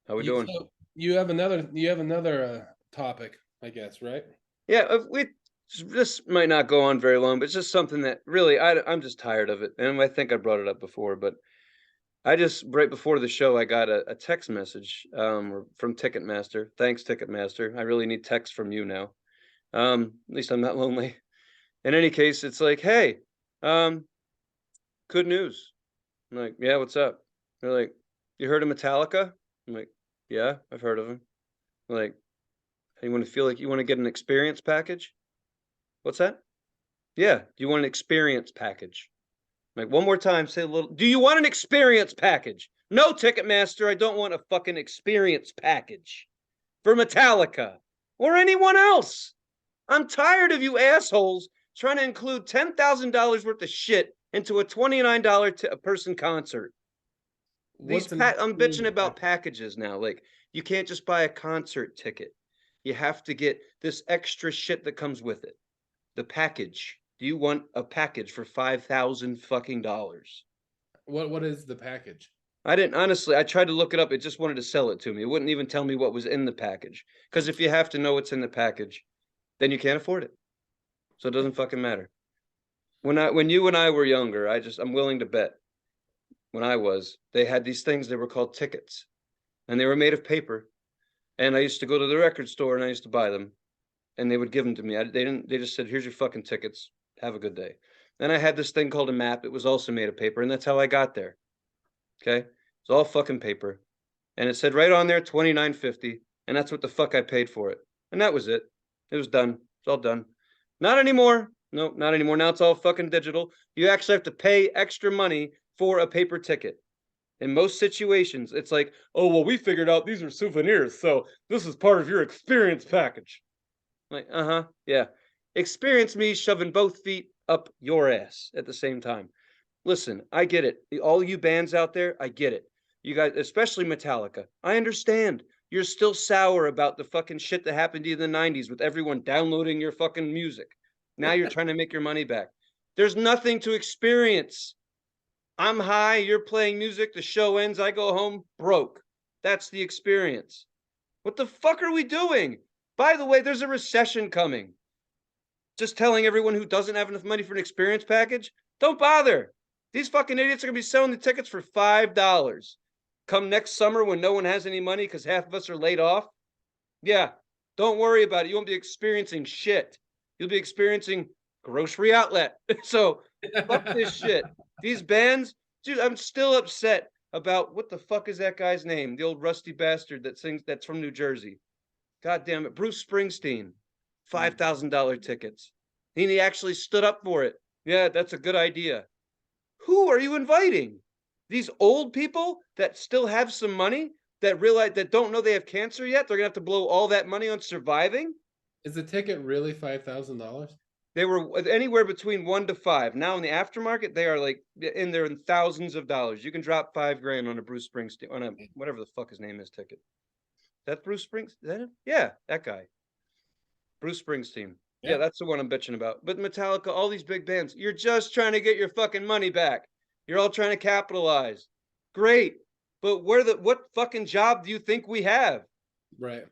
How we you doing? so you have another topic, I guess, right? Yeah, this might not go on very long, but it's just something that really I'm just tired of it. And I think I brought it up before, but I just right before the show I got a text message from Ticketmaster. Thanks, Ticketmaster. I really need text from you now. At least I'm not lonely. In any case, it's like, hey, good news. I'm like, yeah, what's up? They're like, you heard of Metallica? I'm like, yeah, I've heard of them. They're like, you want to feel like you want to get an experience package? What's that? Yeah, do you want an experience package? I'm like, one more time, say a little. Do you want an experience package? No, Ticketmaster, I don't want a fucking experience package for Metallica or anyone else. I'm tired of you assholes trying to include $10,000 worth of shit into a $29 a person concert. What's an I'm bitching experience about package? packages now. Like, you can't just buy a concert ticket. You have to get this extra shit that comes with it. The package. Do you want a package for 5,000 fucking dollars? What is the package? I didn't honestly. I tried to look it up. It just wanted to sell it to me. It wouldn't even tell me what was in the package. Because if you have to know what's in the package, then you can't afford it. So it doesn't fucking matter. When you and I were younger, I'm willing to bet when they had these things, they were called tickets. And they were made of paper. And I used to go to the record store and I used to buy them. And they would give them to me. They just said, here's your fucking tickets. Have a good day. Then I had this thing called a map. It was also made of paper. And that's how I got there. Okay. It's all fucking paper. And it said right on there, $29.50. And that's what the fuck I paid for it. And that was it. It was done. It's all done. Not anymore. No, not anymore. Now it's all fucking digital. You actually have to pay extra money for a paper ticket. In most situations, it's like, oh, well, we figured out these are souvenirs. So this is part of your experience package. Like, yeah. Experience me shoving both feet up your ass at the same time. Listen, I get it. All you bands out there, I get it. You guys, especially Metallica, I understand. You're still sour about the fucking shit that happened to you in the 90s with everyone downloading your fucking music. Now you're trying to make your money back. There's nothing to experience. I'm high, you're playing music, the show ends, I go home broke. That's the experience. What the fuck are we doing? By the way, there's a recession coming. Just telling everyone who doesn't have enough money for an experience package, don't bother. These fucking idiots are gonna be selling the tickets for $5. Come next summer when no one has any money because half of us are laid off. Yeah, don't worry about it. You won't be experiencing shit. You'll be experiencing grocery outlet. So fuck this shit. These bands, dude, I'm still upset about what the fuck is that guy's name? The old rusty bastard that sings, that's from New Jersey. God damn it. Bruce Springsteen. $5,000 tickets. And he actually stood up for it. Yeah, that's a good idea. Who are you inviting? These old people that still have some money, that realize, that don't know they have cancer yet? They're gonna have to blow all that money on surviving? Is the ticket really $5,000? They were anywhere between 1 to 5. Now in the aftermarket, they are like in there in thousands of dollars. You can drop $5,000 on a Bruce Springsteen, on a whatever the fuck his name is ticket. That's Bruce Springsteen. Is that him? Yeah, that guy. Bruce Springsteen. Yeah, that's the one I'm bitching about. But Metallica, all these big bands, you're just trying to get your fucking money back. You're all trying to capitalize. Great. But what fucking job do you think we have? Right.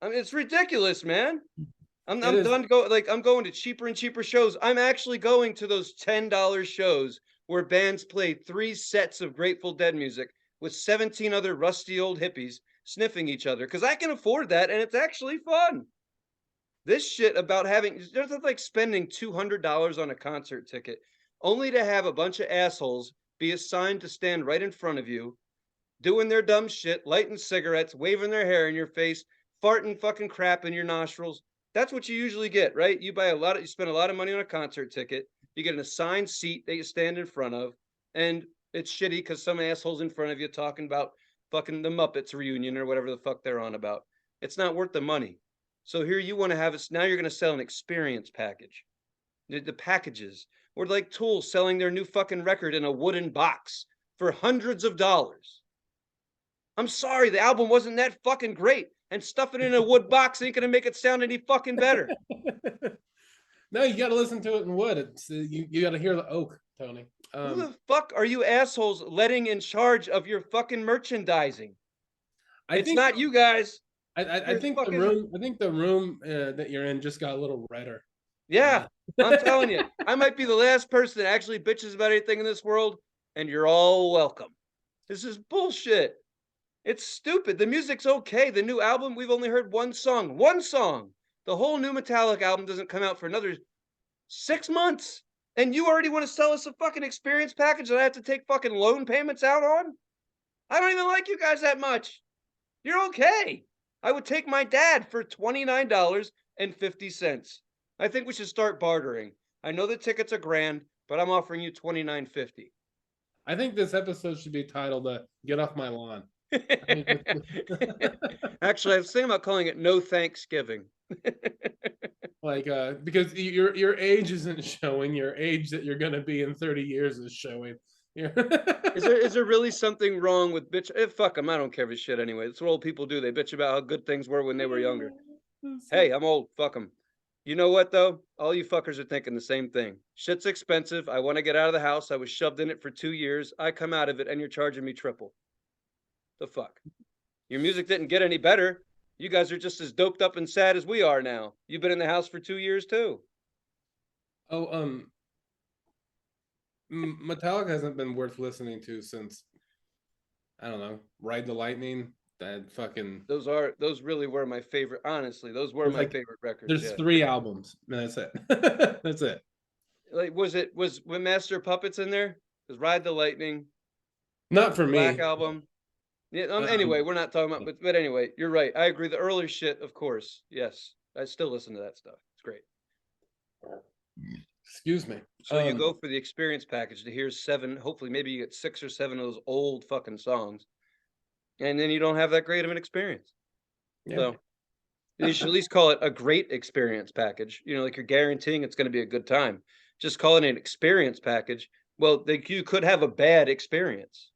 I mean, it's ridiculous, man. I'm It is. done I'm going to cheaper and cheaper shows. I'm actually going to those $10 shows where bands play 3 sets of Grateful Dead music with 17 other rusty old hippies sniffing each other because I can afford that and it's actually fun. This shit about having, there's like spending $200 on a concert ticket only to have a bunch of assholes be assigned to stand right in front of you, doing their dumb shit, lighting cigarettes, waving their hair in your face, farting fucking crap in your nostrils. That's what you usually get, right? You spend a lot of money on a concert ticket. You get an assigned seat that you stand in front of, and it's shitty because some assholes in front of you talking about fucking the Muppets reunion or whatever the fuck they're on about. It's not worth the money. So here you want to have now you're going to sell an experience package. The packages, or like Tool selling their new fucking record in a wooden box for hundreds of dollars. I'm sorry, the album wasn't that fucking great, and stuffing it in a wood box ain't gonna make it sound any fucking better. No, you got to listen to it in wood. It's you got to hear the oak, Tony. Who the fuck are you assholes letting in charge of your fucking merchandising? It's not you guys. I think the room. I think the room that you're in just got a little redder. Yeah, I'm telling you, I might be the last person that actually bitches about anything in this world, and you're all welcome. This is bullshit. It's stupid. The music's okay. The new album, we've only heard one song. One song. The whole new Metallica album doesn't come out for another 6 months. And you already want to sell us a fucking experience package that I have to take fucking loan payments out on? I don't even like you guys that much. You're okay. I would take my dad for $29.50. I think we should start bartering. I know the tickets are grand, but I'm offering you $29.50. I think this episode should be titled "Get Off My Lawn." Actually, I was thinking about calling it "No Thanksgiving." Like, because your age isn't showing. Your age that you're gonna be in 30 years is showing. Is there really something wrong with bitch? Fuck them. I don't care for shit anyway. That's what old people do. They bitch about how good things were when they were younger. Hey, I'm old. Fuck them. You know what though? All you fuckers are thinking the same thing. Shit's expensive. I want to get out of the house. I was shoved in it for 2 years. I come out of it, and you're charging me triple. The fuck? Your music didn't get any better. You guys are just as doped up and sad as we are now. You've been in the house for 2 years too. Oh, Metallica hasn't been worth listening to since, I don't know, Ride the Lightning. That fucking those really were my favorite. Honestly, those were my favorite records. There's 3 albums, and that's it. That's it. Like, was when Master Puppets in there? Was Ride the Lightning? Not for me. Black Album. Yeah. Anyway, we're not talking about, but anyway, you're right. I agree. The earlier shit, of course. Yes, I still listen to that stuff. It's great. Excuse me. So you go for the experience package to hear 7. Hopefully, maybe you get 6 or 7 of those old fucking songs, and then you don't have that great of an experience. Yeah. So you should at least call it a great experience package. You know, like you're guaranteeing it's going to be a good time. Just calling it an experience package. Well, you could have a bad experience.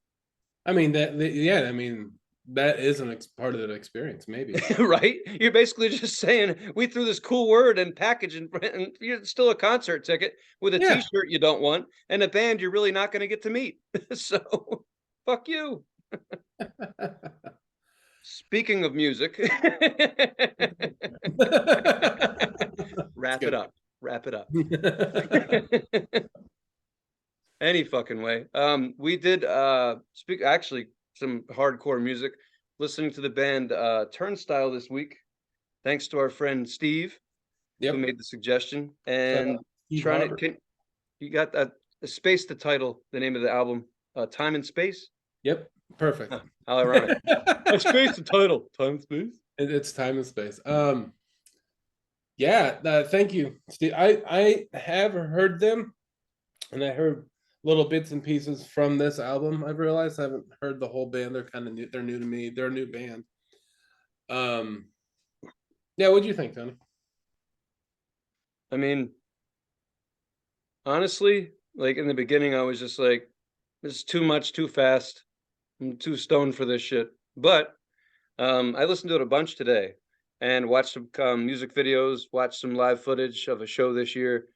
I mean, yeah. I mean, that is part of that experience, maybe. Right? You're basically just saying we threw this cool word and package and you're still a concert ticket with a Yeah. t-shirt you don't want and a band you're really not going to get to meet. So fuck you. Speaking of music, It's wrap it good. up. Wrap it up. Any fucking way. We did speak actually some hardcore music. Listening to the band Turnstile this week, thanks to our friend Steve, who Yep. made the suggestion. Shout And out Steve trying to Harvard. you got a space the title, the name of the album, Time and Space. Yep. Perfect. Huh, how ironic. I spaced the title, Time and Space. It's time and space. Yeah, thank you, Steve. I have heard them, and I heard little bits and pieces from this album. I've realized I haven't heard the whole band. They're kind of new. They're new to me. They're a new band. Um, yeah. What do you think, Tony? I mean, honestly, like in the beginning, I was just like, this is too much, too fast. I'm too stoned for this shit. But I listened to it a bunch today and watched some music videos, watched some live footage of a show this year,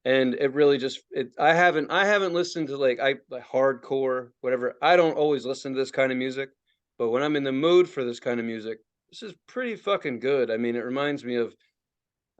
and it really just I haven't listened to like hardcore whatever. I don't always listen to this kind of music, but when I'm in the mood for this kind of music, this is pretty fucking good. I mean, it reminds me of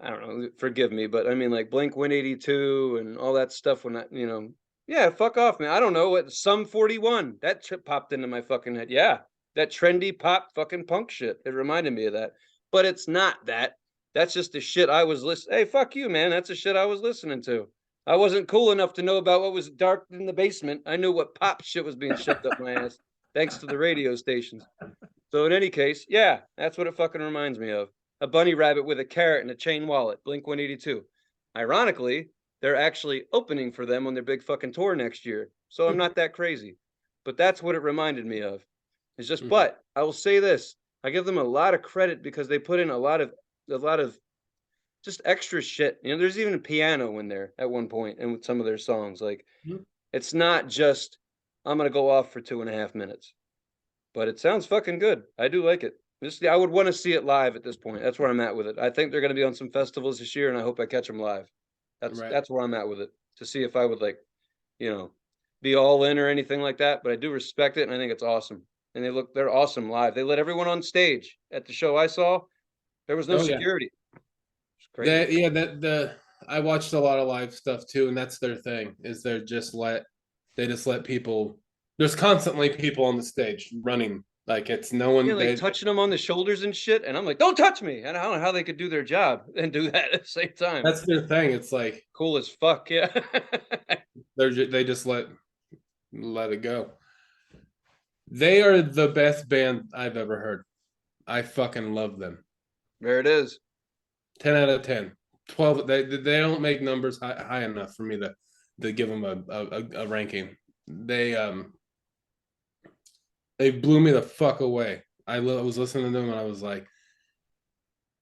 I don't know, forgive me, but I mean like Blink 182 and all that stuff when yeah, fuck off, man. I don't know what Sum 41. That shit popped into my fucking head. Yeah. That trendy pop fucking punk shit. It reminded me of that. But it's not that. That's just the shit I was listening. Hey, fuck you, man. That's the shit I was listening to. I wasn't cool enough to know about what was dark in the basement. I knew what pop shit was being shoved up my ass, thanks to the radio stations. So in any case, yeah, that's what it fucking reminds me of. A bunny rabbit with a carrot and a chain wallet, Blink 182. Ironically, they're actually opening for them on their big fucking tour next year. So I'm not that crazy. But that's what it reminded me of. It's just, Mhm. but I will say this. I give them a lot of credit because they put in a lot of just extra shit. There's even a piano in there at one point and with some of their songs. Like Mhm. it's not just I'm gonna go off for 2.5 minutes. But it sounds fucking good. I do like it. I would want to see it live at this point. That's where I'm at with it. I think they're going to be on some festivals this year, and I hope I catch them live. That's Right. that's where I'm at with it to see if I would like, you know, be all in or anything like that. But I do respect it, and I think it's awesome. And they're awesome live. They let everyone on stage at the show I saw. There was no Oh yeah. security. It's crazy. That yeah. That the I watched a lot of live stuff too, and that's their thing. Is they just let people. There's constantly people on the stage running. Like it's no Yeah, one. like They touching them on the shoulders and shit. And I'm like, don't touch me. And I don't know how they could do their job and do that at the same time. that's their thing. It's like Cool as fuck. Yeah. they just let it go. They are the best band I've ever heard. I fucking love them. There it is. 10 out of 10. 12. They don't make numbers high enough for me to give them a ranking. They blew me the fuck away. I was listening to them and I was like,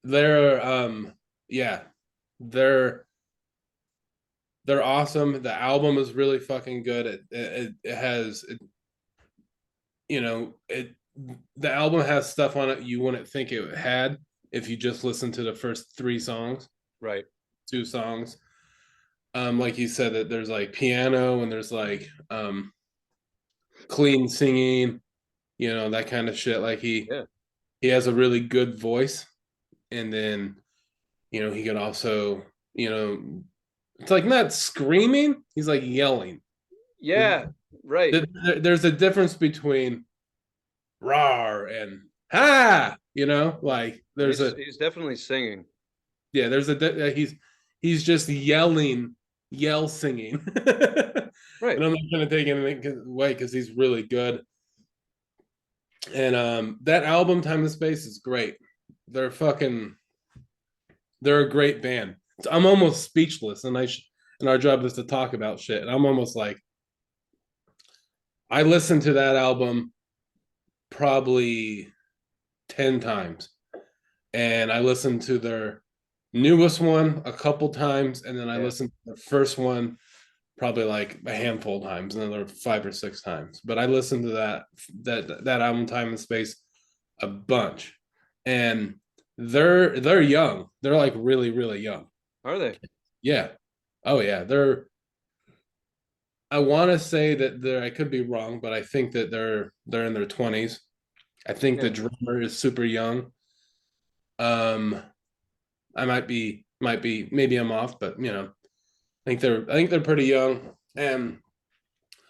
they're yeah, they're they're awesome. The album is really fucking good. It has you know it the album has stuff on it you wouldn't think it had if you just listen to the first three songs, Right. two songs. Like you said, that there's like piano and there's like clean singing, that kind of shit. Like Yeah. he has a really good voice, and then he can also it's like not screaming, he's like yelling. Yeah. Right. There's a difference between rar and ha, like there's He's a he's definitely singing. yeah, he's just yell singing. Right. And I'm not gonna take anything away because he's really good. And that album Time and Space is great. They're fucking they're a great band. I'm almost speechless, and our job is to talk about shit, and I'm almost like I listened to that album probably 10 times, and I listened to their newest one a couple times, and then I Yeah. listened to the first one probably like a handful of times, another 5 or 6 times. But I listened to that album Time and Space a bunch, and they're young. They're like really really young. Are they? Yeah. Oh yeah. They're. I want to say that they're. I could be wrong, but I think that they're in their 20s. I think the Yeah. drummer is super young. Um, I might be maybe I'm off, but I think they're pretty young. And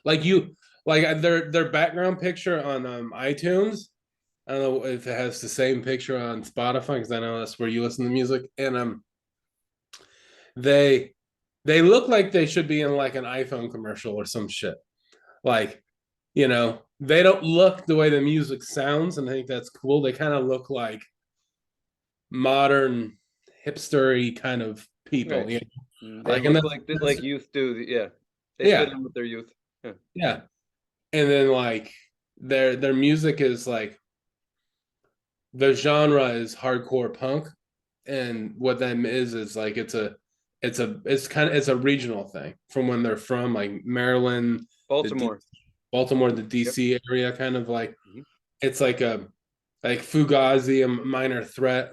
like their background picture on iTunes. I don't know if it has the same picture on Spotify because I know that's where you listen to music. And they they look like they should be in like an iPhone commercial or some shit. Like, they don't look the way the music sounds, and I think that's cool. They kind of look like modern hipstery kind of people. Right. They Like, and look that's like youth do. Yeah. They fit yeah, in with their youth. Yeah. yeah. And then like their music is like the genre is hardcore punk, and what that is like it's a regional thing from when they're from, like Maryland, the Baltimore. Baltimore, the Yep. DC area, kind of like Mhm. it's like Fugazi, a Minor Threat,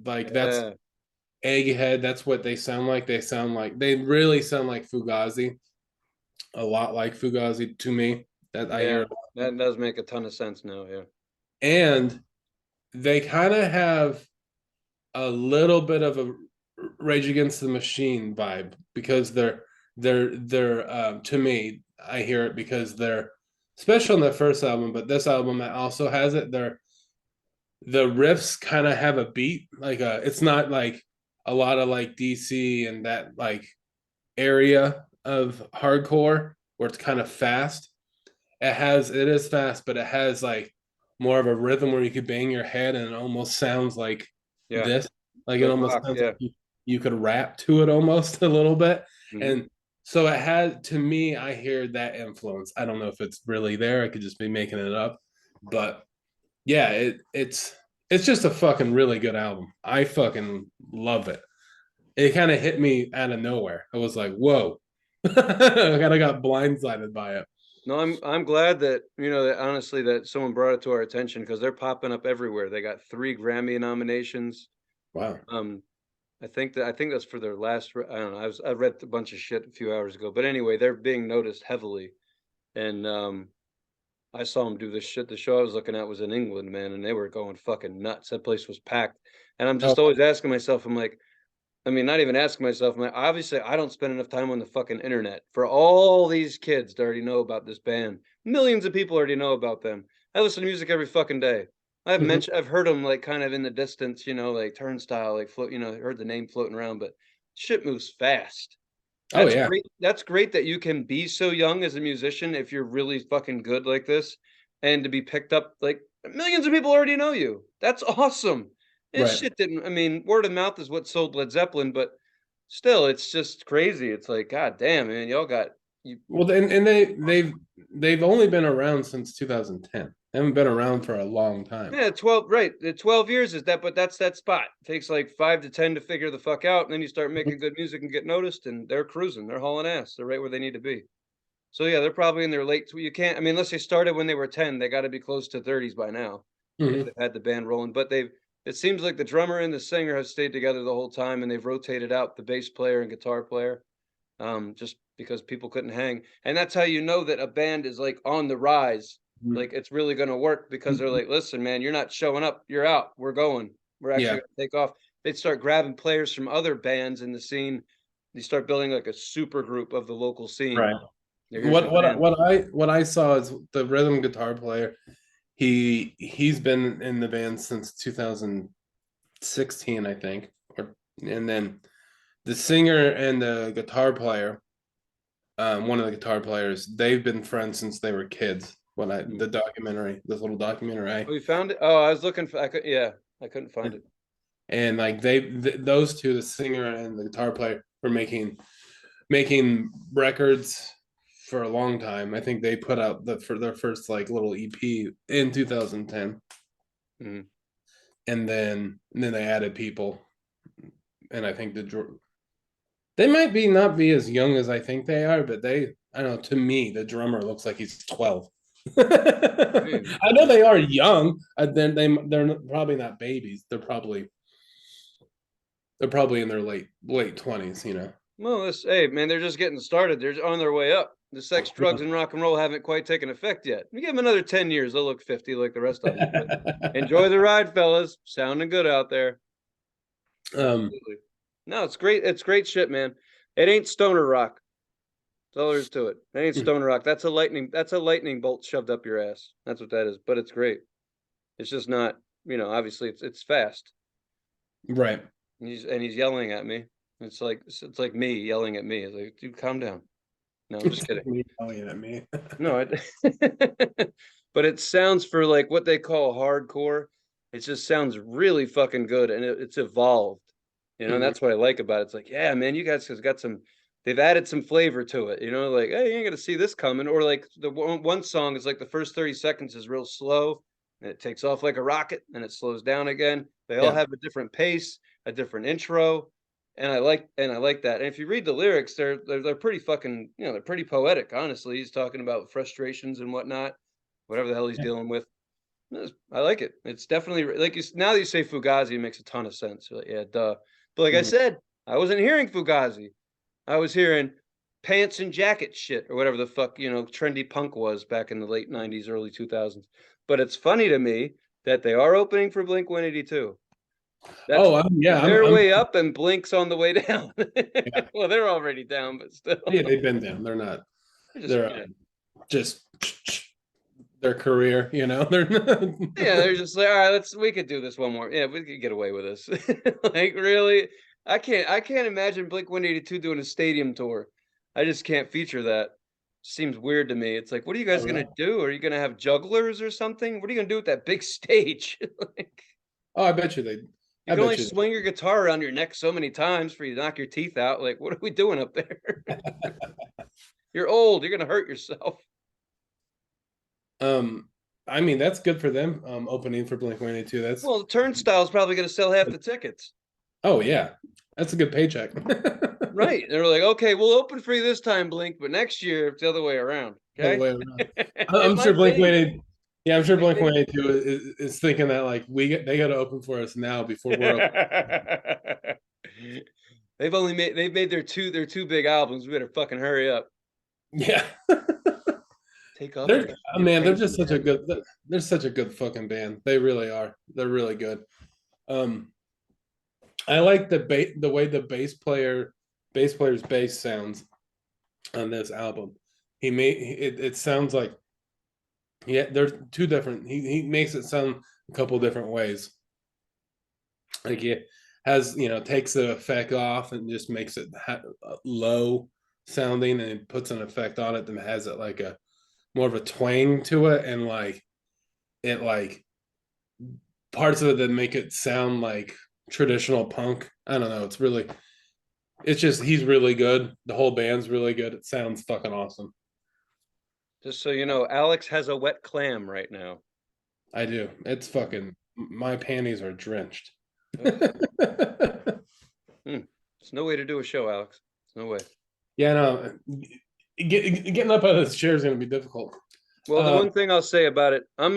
like that's Yeah. Egghead. That's what they sound like. They really sound like Fugazi, a lot like Fugazi to me. That I Yeah. hear, That does make a ton of sense now. Yeah. and they kind of have a little bit of a Rage Against the Machine vibe because they're to me, I hear it because they're, especially on the first album, but this album that also has it. The riffs kind of have a beat, like it's not like a lot of like DC and that like area of hardcore where it's kind of fast. It is fast, but it has like more of a rhythm where you could bang your head and it almost sounds like Yeah. this. Like it Like almost rock. sounds like Yeah. you could rap to it almost a little bit. Hmm. And so it had, to me, I hear that influence. I don't know if it's really there. I could just be making it up. But yeah, it's just a fucking really good album. I fucking love it. It kind of hit me out of nowhere. I was like, whoa. I kind of got blindsided by it. No, I'm glad that that honestly that someone brought it to our attention because they're popping up everywhere. They got 3 Grammy nominations. Wow. Um, I think that's for their last. I don't know. I read a bunch of shit a few hours ago, but anyway, they're being noticed heavily. And I saw them do this shit. The show I was looking at was in England, man, and they were going fucking nuts. That place was packed. And I'm Oh, just always asking myself, I'm like, I mean, not even asking myself, I'm like, obviously I don't spend enough time on the fucking internet for all these kids to already know about this band. Millions of people already know about them. I listen to music every fucking day. mhm. I've heard them like kind of in the distance, like Turnstile, like float, heard the name floating around, but shit moves fast. Oh That's yeah. great. That's great that you can be so young as a musician if you're really fucking good like this, and to be picked up like millions of people already know you. That's awesome. This Right. shit didn't. I mean, word of mouth is what sold Led Zeppelin, but still, it's just crazy. It's like, god damn, man, y'all got you. Well, and they've only been around since 2010. They haven't been around for a long time. Yeah, 12, right. The 12 years is that, but that's that spot. It takes like 5 to 10 to figure the fuck out, and then you start making good music and get noticed, and they're cruising. They're hauling ass. They're right where they need to be. So yeah, they're probably in their late. You can't. I mean, unless they started when they were 10, they got to be close to 30s by now, if Hmm. they've had the band rolling. But they've. It seems like the drummer and the singer have stayed together the whole time, and they've rotated out the bass player and guitar player, just because people couldn't hang. And that's how you know that a band is like on the rise. Like it's really going to work because they're like, listen, man, you're not showing up. You're out. We're going. We're actually Yeah. going to take off. They'd start grabbing players from other bands in the scene. They start building like a super group of the local scene. Right. Here's the What band. what I saw is the rhythm guitar player. He's been in the band since 2016, I think. And then the singer and the guitar player, one of the guitar players, they've been friends since they were kids. Mm. This little documentary, Oh, you found it? Oh, I was looking for. I could. Yeah, I couldn't find it. and like those two, the singer and the guitar player, were making records for a long time. I think they put out for their first like little EP in 2010, Mm. and then they added people, and I think they might be not be as young as I think they are, but I don't know. To me, the drummer looks like he's 12. I know they are young. They're probably not babies. They're probably in their late 20s. You know. Well, hey, man, they're just getting started. They're on their way up. The sex, drugs, and rock and roll haven't quite taken effect yet. You give them another 10 years, they'll look 50 like the rest of them. But enjoy the ride, fellas. Sounding good out there. um, Absolutely. No, it's great. It's great shit, man. It ain't stoner rock. That's all there is to it. It ain't stoner rock. That's a lightning bolt shoved up your ass. That's what that is. But it's great. It's just not, obviously it's fast. right. He's yelling at me. It's like me yelling at me. It's like, dude, calm down. No, I'm just kidding. Yelling at me. No, but it sounds for like what they call hardcore. It just sounds really fucking good, and it's evolved. And that's what I like about it. It's like, yeah, man, you guys has got some. They've added some flavor to it. Like, hey, you ain't gonna see this coming. Or like the one song is like the first 30 seconds is real slow, and it takes off like a rocket, and it slows down again. They all Yeah. have a different pace, a different intro, and I like that. And if you read the lyrics, they're pretty fucking, they're pretty poetic. Honestly, he's talking about frustrations and whatnot, whatever the hell he's dealing with. I like it. It's definitely like now that you say Fugazi, it makes a ton of sense. You're like, yeah, duh. But like I said, I wasn't hearing Fugazi. I was hearing pants and jacket shit or whatever the fuck, trendy punk was back in the late 90s, early 2000s. But it's funny to me that they are opening for Blink 182. That's Yeah. their way up and Blink's on the way down. Yeah. Well, they're already down, but still. Yeah, they've been down. They're not. They're Just their career. They're yeah, they're just like, all right, we could do this one more. Yeah, we could get away with this. Like, really? I can't imagine Blink 182 doing a stadium tour. I just can't feature that. Seems weird to me. It's like, what are you guys gonna do? Are you gonna have jugglers or something? What are you gonna do with that big stage? Like, Oh, I bet you they. you can only swing your guitar around your neck so many times for you to knock your teeth out. Like, what are we doing up there? You're old. You're gonna hurt yourself. I mean, that's good for them. Opening for Blink 182. That's Well, the Turnstile's probably gonna sell half the tickets. Oh yeah, that's a good paycheck. Right. They're like, okay, we'll open for you this time, Blink, but next year it's the other way around. Okay. Way around. I'm sure Blink 182. Yeah, I'm sure Blink 182 is thinking that like they got to open for us now before we're open. They've made their two big albums. We better fucking hurry up. Yeah. Take off. Man, they're just such a good. They're such a good fucking band. They really are. They're really good. I like the way the bass player's bass sounds on this album. He made it sounds like, yeah, there's two different. He makes it sound a couple different ways. Like he has, takes the effect off and just makes it low sounding, and puts an effect on it that has it like a more of a twang to it, and like it like parts of it that make it sound like traditional punk. I don't know. It's just he's really good. The whole band's really good. It sounds fucking awesome. Just so you know, Alex has a wet clam right now. I do. It's fucking, my panties are drenched. There's no way to do a show, Alex. There's no way. Yeah, no. Getting up out of this chair is going to be difficult. Well, the one thing I'll say about it, I'm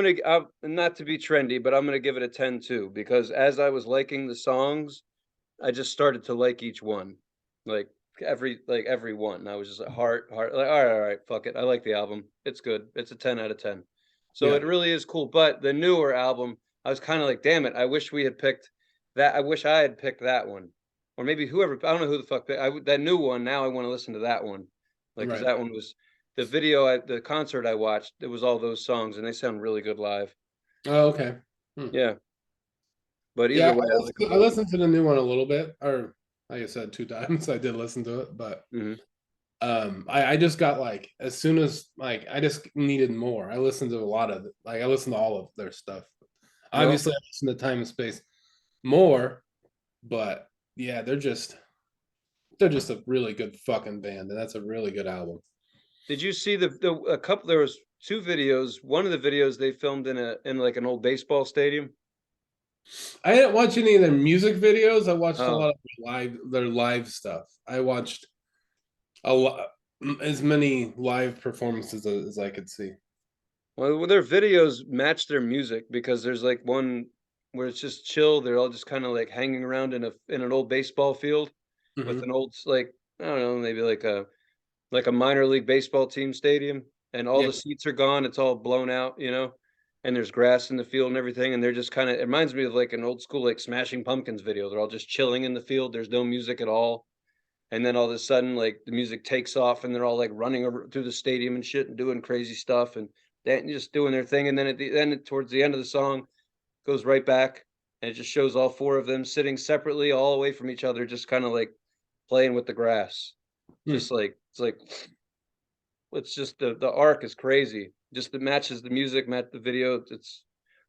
not to be trendy, but I'm gonna give it a 10 too, because as I was liking the songs, I just started to like each one, like every one. And I was just like heart, like, all right, fuck it. I like the album. It's good. It's a 10 out of 10. So it really is cool. But the newer album, I was kind of like, damn it, I wish we had picked that. I wish I had picked that one, or maybe whoever. I don't know who the fuck picked that new one. Now I want to listen to that one, like because that one was the the concert I watched. It was all those songs, and they sound really good live. Oh, okay. Yeah. But either way, I listened to the new one a little bit, or like I said, 2 times. I did listen to it, but I just got like, as soon as like I just needed more. I listened to a lot of it. Like I listened to all of their stuff. Obviously, I listened to Time and Space more, but yeah, they're just a really good fucking band, and that's a really good album. Did you see a couple? There was 2 videos. One of the videos they filmed in like an old baseball stadium. I didn't watch any of their music videos. I watched a lot of their live stuff. I watched a lot, as many live performances as I could see. Well, their videos match their music because there's like one where it's just chill. They're all just kind of like hanging around in an old baseball field with Hmm. an old like I don't know, maybe like a minor league baseball team stadium, and all Yeah. the seats are gone. It's all blown out, and there's grass in the field and everything. And they're just kind of, it reminds me of like an old school, like Smashing Pumpkins video. They're all just chilling in the field. There's no music at all. And then all of a sudden, like the music takes off and they're all like running over through the stadium and shit and doing crazy stuff and just doing their thing. And then at the end, towards the end of the song, goes right back and it just shows all four of them sitting separately, all away from each other, just kind of like playing with the grass. Hmm. Just like, it's just the arc is crazy. Just it matches the music, match the video.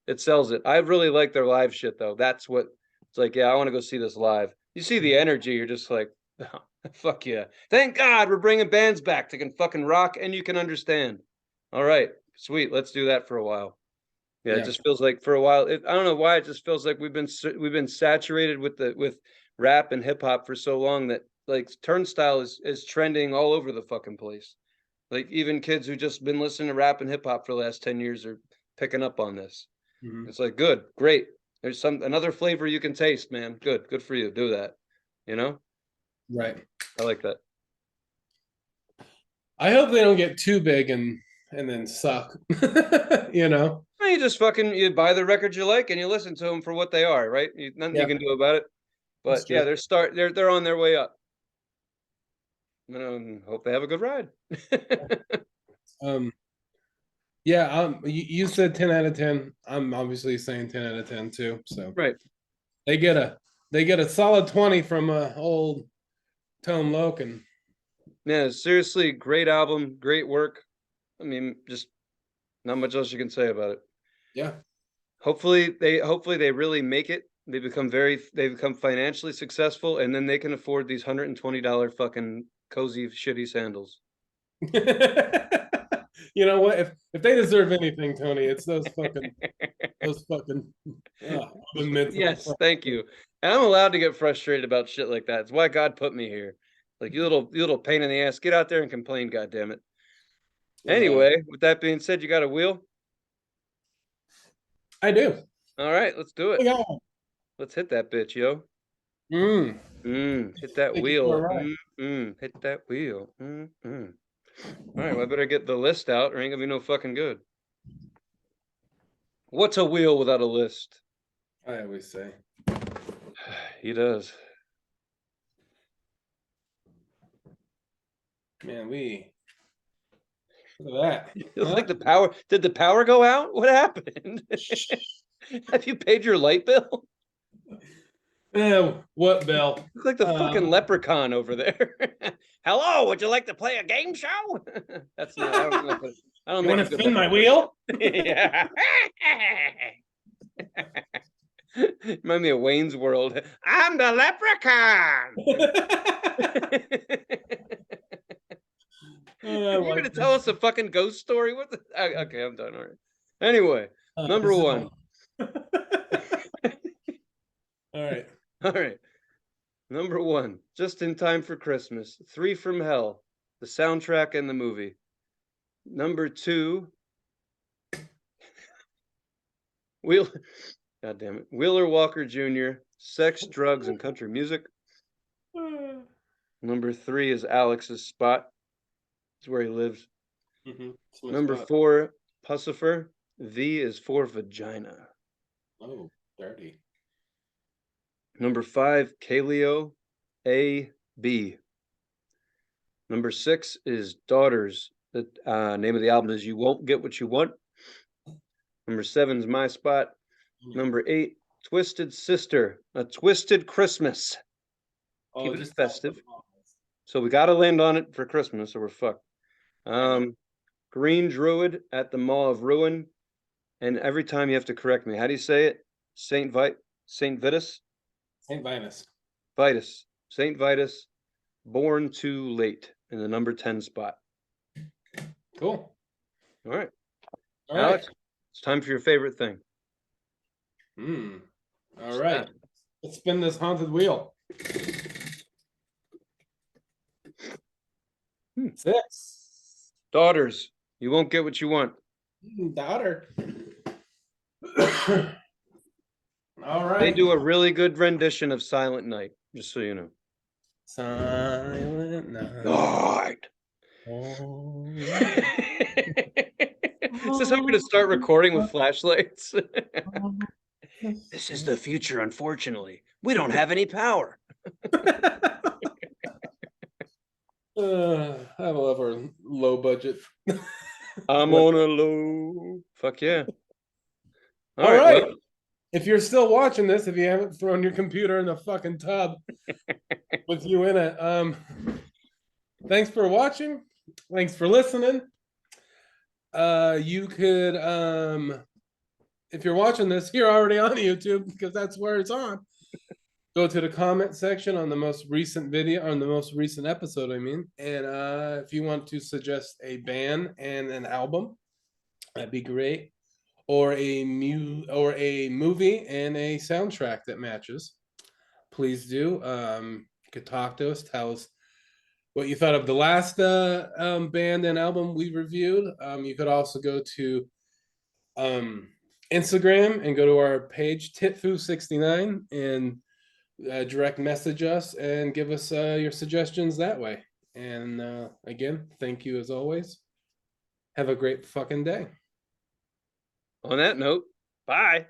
It sells it. I really like their live shit though. That's what it's like. Yeah, I want to go see this live. You see the energy, you're just like, oh, fuck yeah. Thank God we're bringing bands back that can fucking rock and you can understand. All right, sweet. Let's do that for a while. Yeah, it Yeah. just feels like for a while. I don't know why it just feels like we've been saturated with rap and hip hop for so long that like Turnstile is trending all over the fucking place. Like even kids who just been listening to rap and hip hop for the last 10 years are picking up on this. Hmm. It's like good, great. There's another flavor you can taste, man. Good for you. Do that. You know? Right. I like that. I hope they don't get too big and then suck. You know? Well, you just fucking you buy the records you like and you listen to them for what they are, right? Nothing you Yeah, can do about it. that's But yeah, true. they're on their way up. Hope they have a good ride. Um, yeah, you said 10 out of 10. I'm obviously saying 10 out of 10 too. So Right. they get a they get a solid 20 from old Tone Loken. Yeah, seriously, great album, great work. I mean, just not much else you can say about it. Yeah. Hopefully they really make it. They become financially successful and then they can afford these $120 fucking cozy shitty sandals. You know what? If they deserve anything, Tony, it's those fucking Yes, thank you. And I'm allowed to get frustrated about shit like that. It's why God put me here. Like you little pain in the ass. Get out there and complain, God damn it. uh, Anyway, with that being said, you got a wheel? I do. All right, let's do it. We got one. Let's hit that bitch, yo. Mm, Hit that take you for a wheel. ride. Hit that wheel. All right, well, I better get the list out or ain't gonna be no fucking good. What's a wheel without a list? I always say. He does. Man, look at that. It's Huh? like the power. Did the power go out? What happened? Have you paid your light bill? What, Bill? Look like the fucking leprechaun over there. Hello, would you like to play a game show? That's not. I don't know. I don't You make want a to good spin my leprechaun. wheel? Yeah. Remind me of Wayne's World. I'm the leprechaun. I You're gonna like tell this. us a fucking ghost story? What the? Okay, I'm done. All right. Anyway, number one. So, all right. All right. Number one. Just in time for Christmas. Three from Hell. The soundtrack and the movie. Number two. Wheel. God damn it. Wheeler Walker Jr. Sex, Drugs, and Country Music. Number three is Alex's Spot. It's where he lives. Mm-hmm. Number four, Pussifer. V is for vagina. Oh, dirty. Number five, Kaleo. A, B. Number six is Daughters. The name of the album is You Won't Get What You Want. Number seven is My Spot. Number eight, Twisted Sister. A Twisted Christmas. Oh, Keep it just festive. So we got to land on it for Christmas or we're fucked. Green Druid at the Maw of Ruin. And every time you have to correct me. How do you say it? Saint Vitus? Saint Vitus. Vitus. Saint Vitus. Born Too Late in the number 10 spot. Cool. All right. All Alex, right. it's time for your favorite thing. All right. Let's spin this haunted wheel. 6. Daughters, you won't get what you want. daughter. All They right. do a really good rendition of Silent Night, just so you know. Silent night. God. Oh. Is this how we're gonna start recording with flashlights? This is the future, unfortunately. We don't have any power. I love our low budget. I'm on a low. Fuck yeah. All All right, right. well, If you're still watching this, if you haven't thrown your computer in the fucking tub with you in it, thanks for watching. Thanks for listening. You could, if you're watching this, you're already on YouTube because that's where it's on. Go to the comment section on the most recent video, on the most recent episode, I mean. And if you want to suggest a band and an album, that'd be great. Or a movie and a soundtrack that matches. Please do. You could talk to us, tell us what you thought of the last band and album we reviewed. You could also go to Instagram and go to our page Titfu69 and direct message us and give us your suggestions that way. And again, thank you as always. Have a great fucking day. on that note, bye.